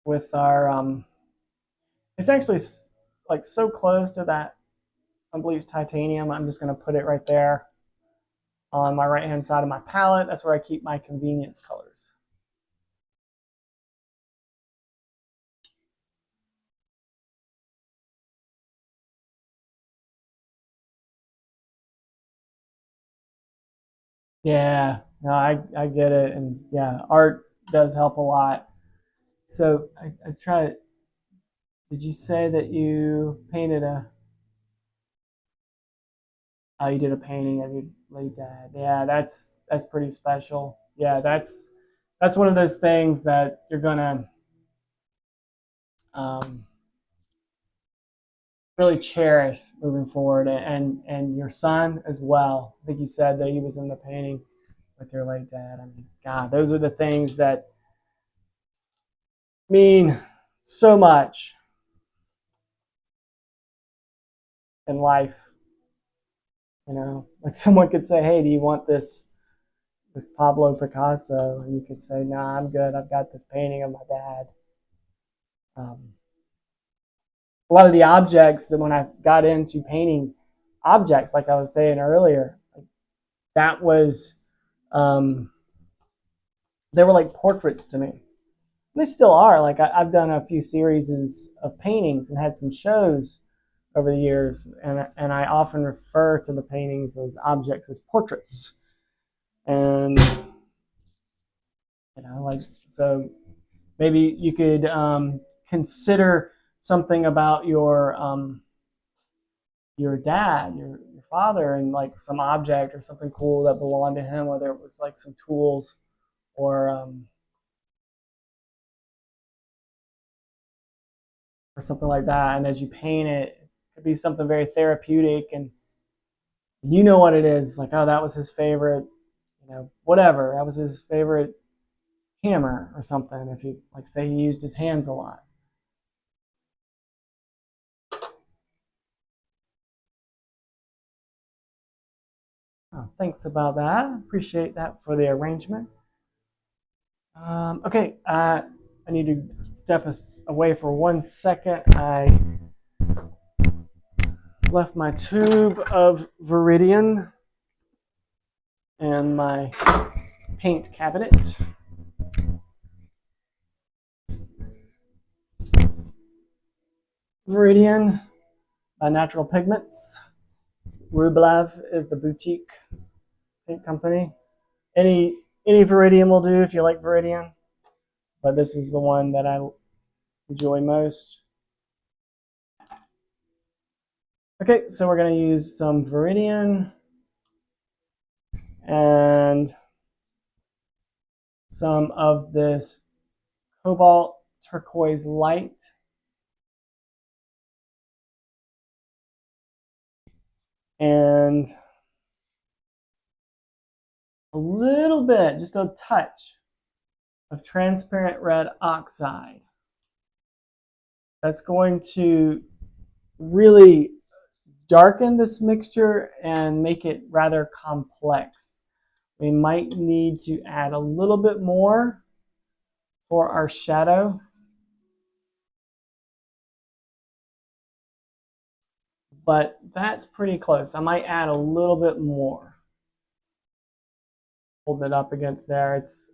with our, it's actually like so close to that unbleached titanium. I'm just going to put it right there on my right hand side of my palette. That's where I keep my convenience colors. Yeah, no, I get it. And yeah, art does help a lot. So I try. Did you say that you painted you did a painting of your late dad? Yeah, that's pretty special. Yeah, that's one of those things that you're gonna really cherish moving forward, and your son as well. I think you said that he was in the painting with your late dad. I mean, God, those are the things that mean so much in life. Like someone could say, "Hey, do you want this Pablo Picasso?" And you could say, "Nah, I'm good. I've got this painting of my dad." A lot of the objects that when I got into painting objects, like I was saying earlier, that was they were like portraits to me. They still are. Like I've done a few series of paintings and had some shows over the years, and I often refer to the paintings as objects as portraits. And like, so maybe you could consider something about your dad, your father, and like some object or something cool that belonged to him, whether it was like some tools or something like that. And as you paint it, it could be something very therapeutic, and you know what it is. Like, oh, that was his favorite, whatever. That was his favorite hammer or something. If you like, say he used his hands a lot. Oh, thanks about that. Appreciate that for the arrangement. Okay, I need to step away for 1 second. left my tube of Viridian and my paint cabinet. Viridian by Natural Pigments. Rublev is the boutique paint company. Any Viridian will do if you like Viridian, but this is the one that I enjoy most. Okay, so we're going to use some Viridian and some of this cobalt turquoise light. And a little bit, just a touch of transparent red oxide. That's going to really darken this mixture and make it rather complex. We might need to add a little bit more for our shadow. But that's pretty close. I might add a little bit more. Hold it up against there. It's,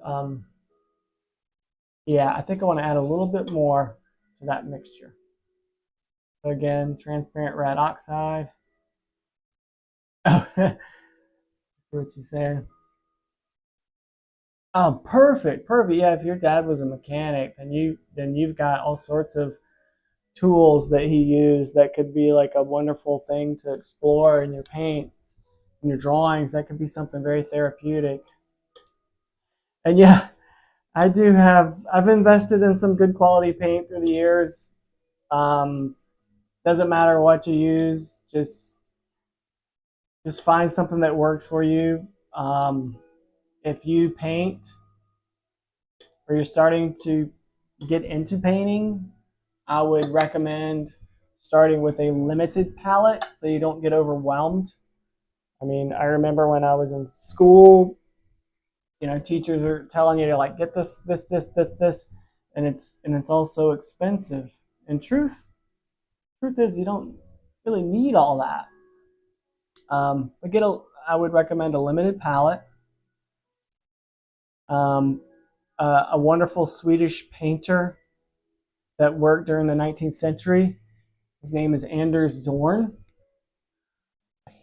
yeah, I think I want to add a little bit more to that mixture. So again, transparent red oxide. Oh, see what you're saying. Oh, perfect, perfect. Yeah, if your dad was a mechanic, then you've got all sorts of tools that he used that could be like a wonderful thing to explore in your paint, in your drawings. That could be something very therapeutic. And yeah, I've invested in some good quality paint through the years. Doesn't matter what you use, just find something that works for you. If you paint or you're starting to get into painting, I would recommend starting with a limited palette so you don't get overwhelmed. I mean, I remember when I was in school, teachers are telling you to like get this, and it's also expensive. And truth is, you don't really need all that. But I would recommend a limited palette. A wonderful Swedish painter that worked during the 19th century. His name is Anders Zorn.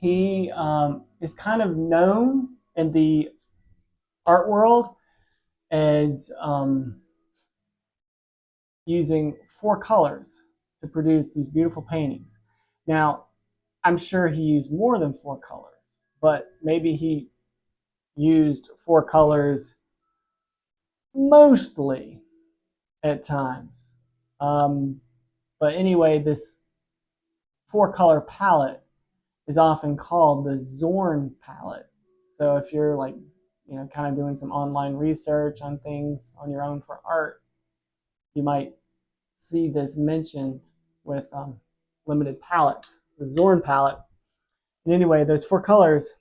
He is kind of known in the art world as using 4 colors to produce these beautiful paintings. Now, I'm sure he used more than 4 colors, but maybe he used 4 colors mostly at times. But anyway, this 4-color palette is often called the Zorn palette. So if you're like, kind of doing some online research on things on your own for art, you might see this mentioned with limited palettes, the Zorn palette. And anyway, those 4 colors,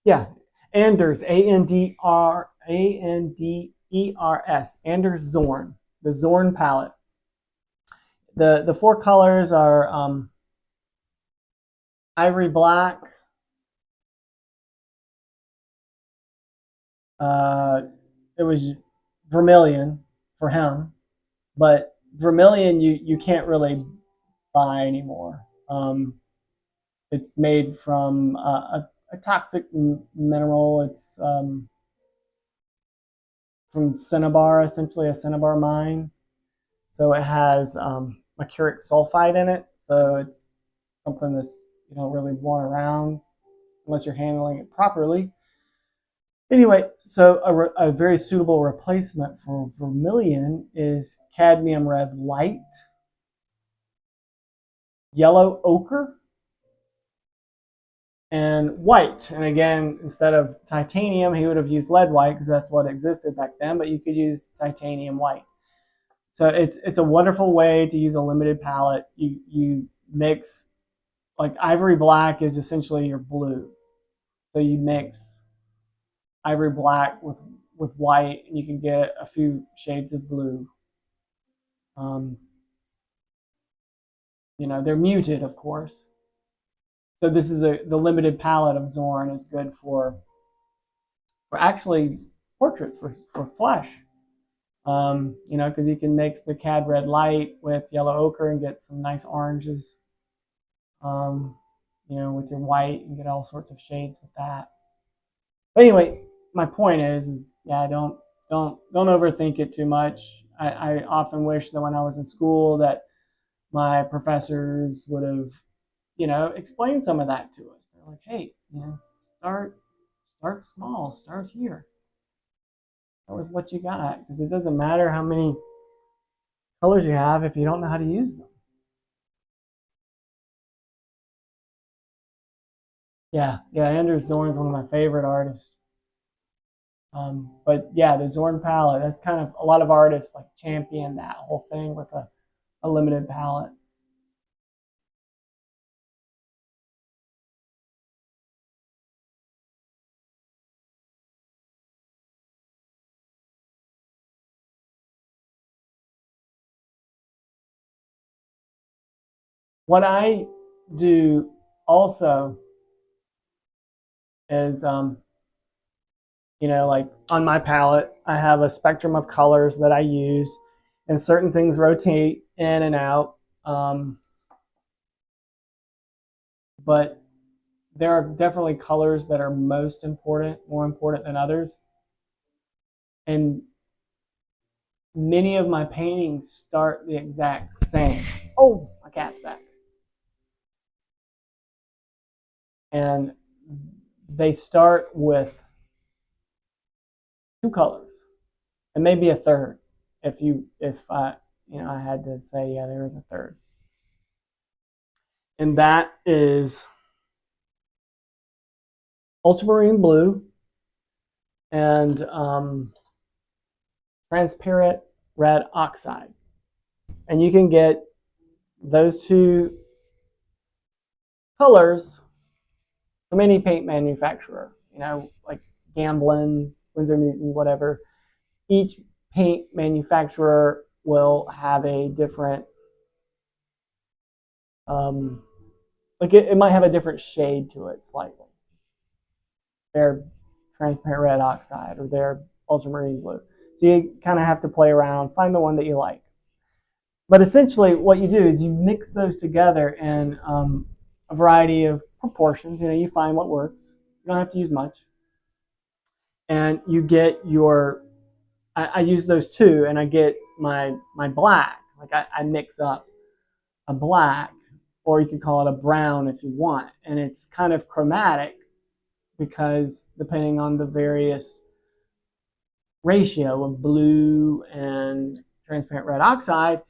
yeah, Anders, Anders, Anders Zorn, the Zorn palette. The 4 colors are ivory black, it was vermilion for him, but vermilion you can't really buy anymore. It's made from a toxic mineral. It's from cinnabar, essentially a cinnabar mine. So it has mercuric sulfide in it. So it's something that's you don't really want around unless you're handling it properly. Anyway, so a very suitable replacement for vermilion is cadmium red light, yellow ochre, and white. And again, instead of titanium, he would have used lead white because that's what existed back then, but you could use titanium white. So it's a wonderful way to use a limited palette. You mix, like ivory black is essentially your blue. So you mix ivory black with white, and you can get a few shades of blue. They're muted, of course. So this is the limited palette of Zorn is good for actually portraits, for flesh. You know, because you can mix the cad red light with yellow ochre and get some nice oranges. You know, with your white and get all sorts of shades with that. But anyway, my point is yeah, don't overthink it too much. I often wish that when I was in school that my professors would have, you know, explained some of that to us. They're like, hey, you know, start small, start here, start with what you got, because it doesn't matter how many colors you have if you don't know how to use them. Yeah, Anders Zorn is one of my favorite artists. But yeah, the Zorn palette, that's kind of a lot of artists like champion that whole thing with a limited palette. What I do also is, you know, like on my palette, I have a spectrum of colors that I use, and certain things rotate in and out. But there are definitely colors that are most important, more important than others. And many of my paintings start the exact same. Oh, my cat's back. And they start with two colors and maybe a third. If I, you know, I had to say, yeah, there is a third. And that is ultramarine blue and transparent red oxide. And you can get those two colors from any paint manufacturer, you know, like Gamblin, Winsor Newton, whatever. Each paint manufacturer will have a different, like it might have a different shade to it slightly. Their transparent red oxide or their ultramarine blue. So you kind of have to play around, find the one that you like. But essentially, what you do is you mix those together in a variety of proportions. You know, you find what works. You don't have to use much, and you get your. I use those two, and I get my black. Like I mix up a black, or you could call it a brown if you want, and it's kind of chromatic because depending on the various ratio of blue and transparent red oxide,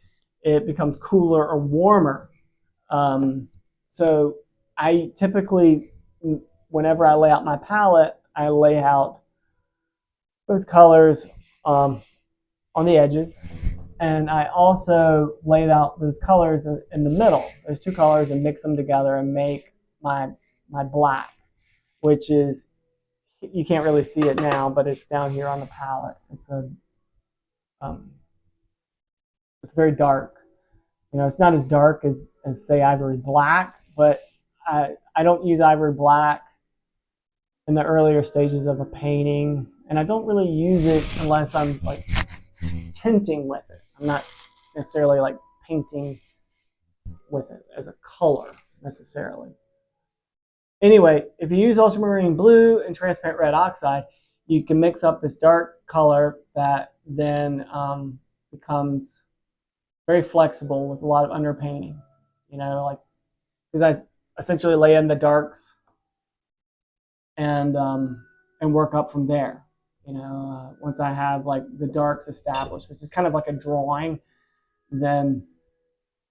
it becomes cooler or warmer. So I typically, whenever I lay out my palette, I lay out those colors on the edges. And I also laid out those colors in the middle, those two colors, and mix them together and make my black, which is, you can't really see it now, but it's down here on the palette. Um, it's very dark. You know, it's not as dark as say ivory black, but I don't use ivory black in the earlier stages of a painting, and I don't really use it unless I'm like tinting with it. I'm not necessarily like painting with it as a color necessarily. Anyway, if you use ultramarine blue and transparent red oxide, you can mix up this dark color that then becomes very flexible with a lot of underpainting. You know, like because I essentially lay in the darks and work up from there. You know, once I have like the darks established, which is kind of like a drawing, then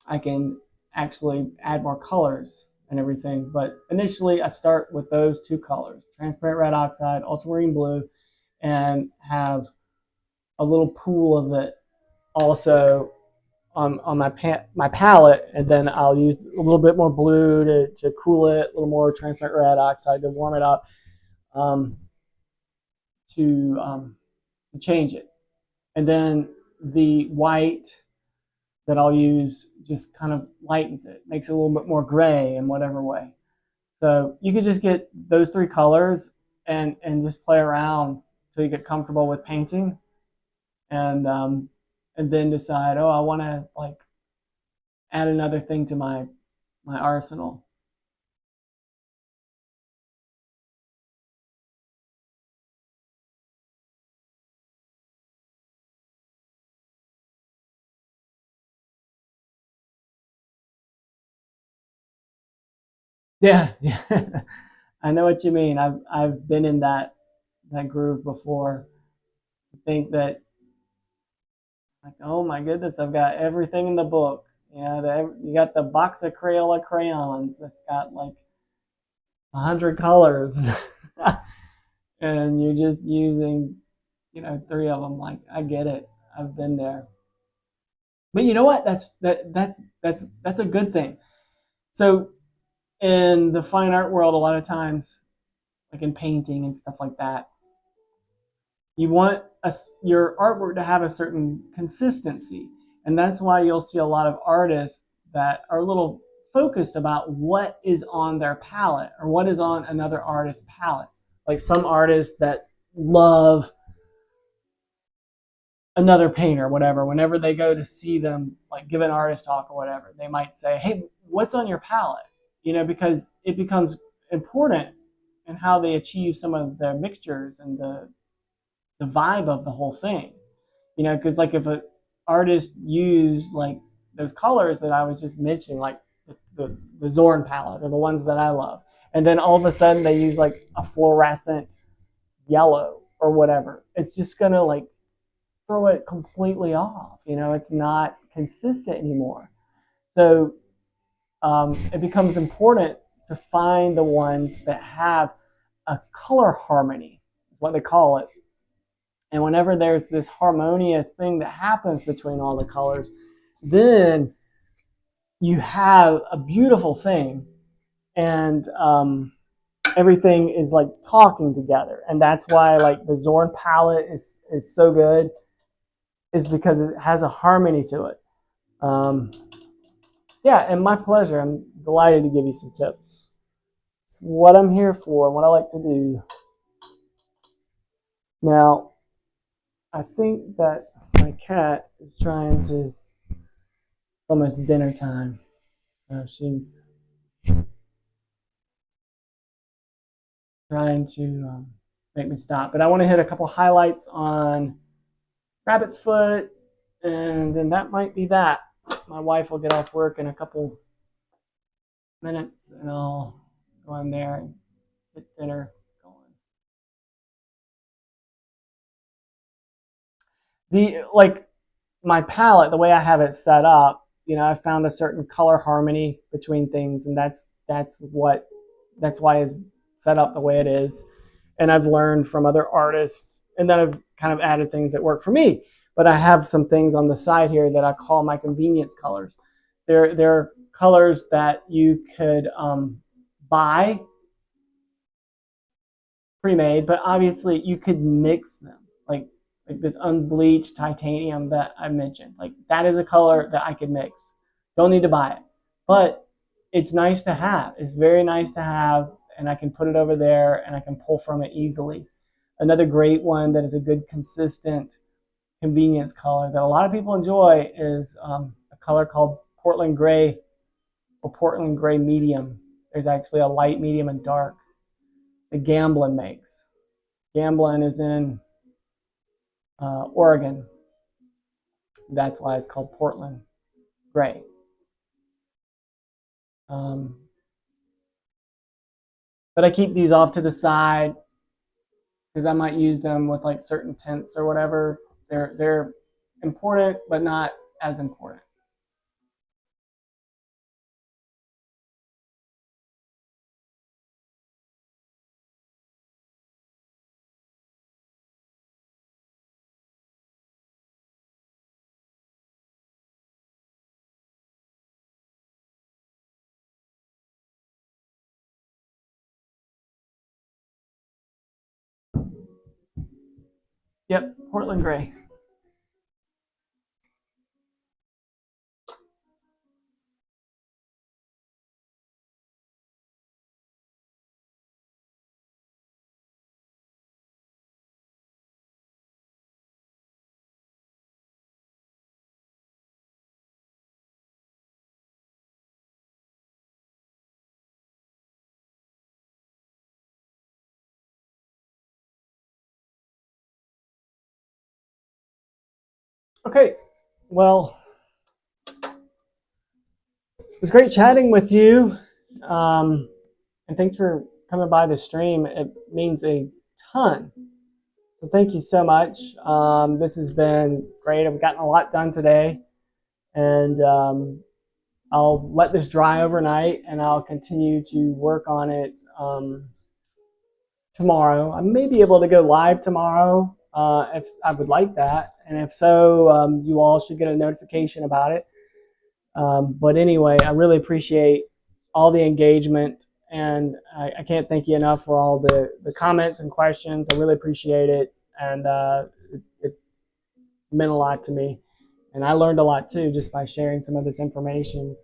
I can actually add more colors and everything. But initially, I start with those two colors: transparent red oxide, ultramarine blue, and have a little pool of it also on my palette, and then I'll use a little bit more blue to cool it, a little more transparent red oxide to warm it up, um, to change it, and then the white that I'll use just kind of lightens it, makes it a little bit more gray in whatever way. So you could just get those three colors and just play around till you get comfortable with painting, and and then decide, oh, I want to like add another thing to my arsenal. Yeah, yeah. I know what you mean. I've been in that groove before. I think that like, oh my goodness, I've got everything in the book. You got the box of Crayola crayons that's got like 100 colors, and you're just using, three of them. Like, I get it. I've been there. But you know what? That's a good thing. So in the fine art world, a lot of times, like in painting and stuff like that, you want your artwork to have a certain consistency, and that's why you'll see a lot of artists that are a little focused about what is on their palette or what is on another artist's palette. Like some artists that love another painter, whatever, whenever they go to see them, like give an artist talk or whatever, they might say, hey, what's on your palette? Because it becomes important in how they achieve some of their mixtures and the vibe of the whole thing. Because like if an artist used like those colors that I was just mentioning, like the Zorn palette or the ones that I love, and then all of a sudden they use like a fluorescent yellow or whatever, it's just gonna like throw it completely off. It's not consistent anymore. So it becomes important to find the ones that have a color harmony, is what they call it. And whenever there's this harmonious thing that happens between all the colors, then you have a beautiful thing, and everything is like talking together. And that's why like the Zorn palette is so good, is because it has a harmony to it. Yeah, and my pleasure. I'm delighted to give you some tips. It's what I'm here for, what I like to do. Now, I think that my cat is trying to, it's almost dinner time. So she's trying to make me stop. But I want to hit a couple highlights on rabbit's foot, and then that might be that. My wife will get off work in a couple minutes, and I'll go in there and get dinner going. Like my palette, the way I have it set up, I found a certain color harmony between things, and that's why it's set up the way it is. And I've learned from other artists, and then I've kind of added things that work for me. But I have some things on the side here that I call my convenience colors. They're colors that you could buy pre-made, but obviously you could mix them. Like this unbleached titanium that I mentioned. Like that is a color that I could mix. Don't need to buy it. But it's nice to have. It's very nice to have, and I can put it over there and I can pull from it easily. Another great one that is a good consistent convenience color that a lot of people enjoy is a color called Portland Gray or Portland Gray Medium. There's actually a light, medium, and dark that Gamblin makes. Gamblin is in Oregon. That's why it's called Portland Gray. Um, but I keep these off to the side because I might use them with like certain tints or whatever. They're important, but not as important. Yep, Portland Gray. Okay, well, it was great chatting with you. And thanks for coming by the stream. It means a ton. So thank you so much. This has been great. I've gotten a lot done today. And I'll let this dry overnight and I'll continue to work on it tomorrow. I may be able to go live tomorrow if I would like that. And if so, you all should get a notification about it. But anyway, I really appreciate all the engagement, and I can't thank you enough for all the comments and questions. I really appreciate it, and it meant a lot to me. And I learned a lot too just by sharing some of this information.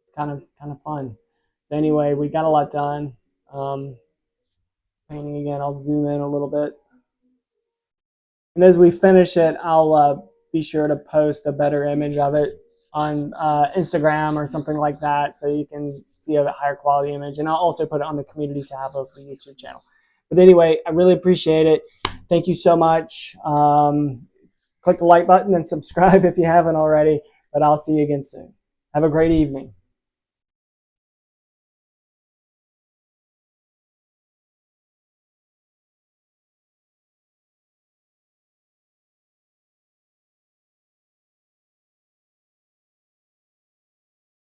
It's kind of fun. So anyway, we got a lot done. Painting again, I'll zoom in a little bit. And as we finish it, I'll be sure to post a better image of it on Instagram or something like that, so you can see a higher quality image. And I'll also put it on the community tab of the YouTube channel. But anyway, I really appreciate it. Thank you so much. Click the like button and subscribe if you haven't already. But I'll see you again soon. Have a great evening.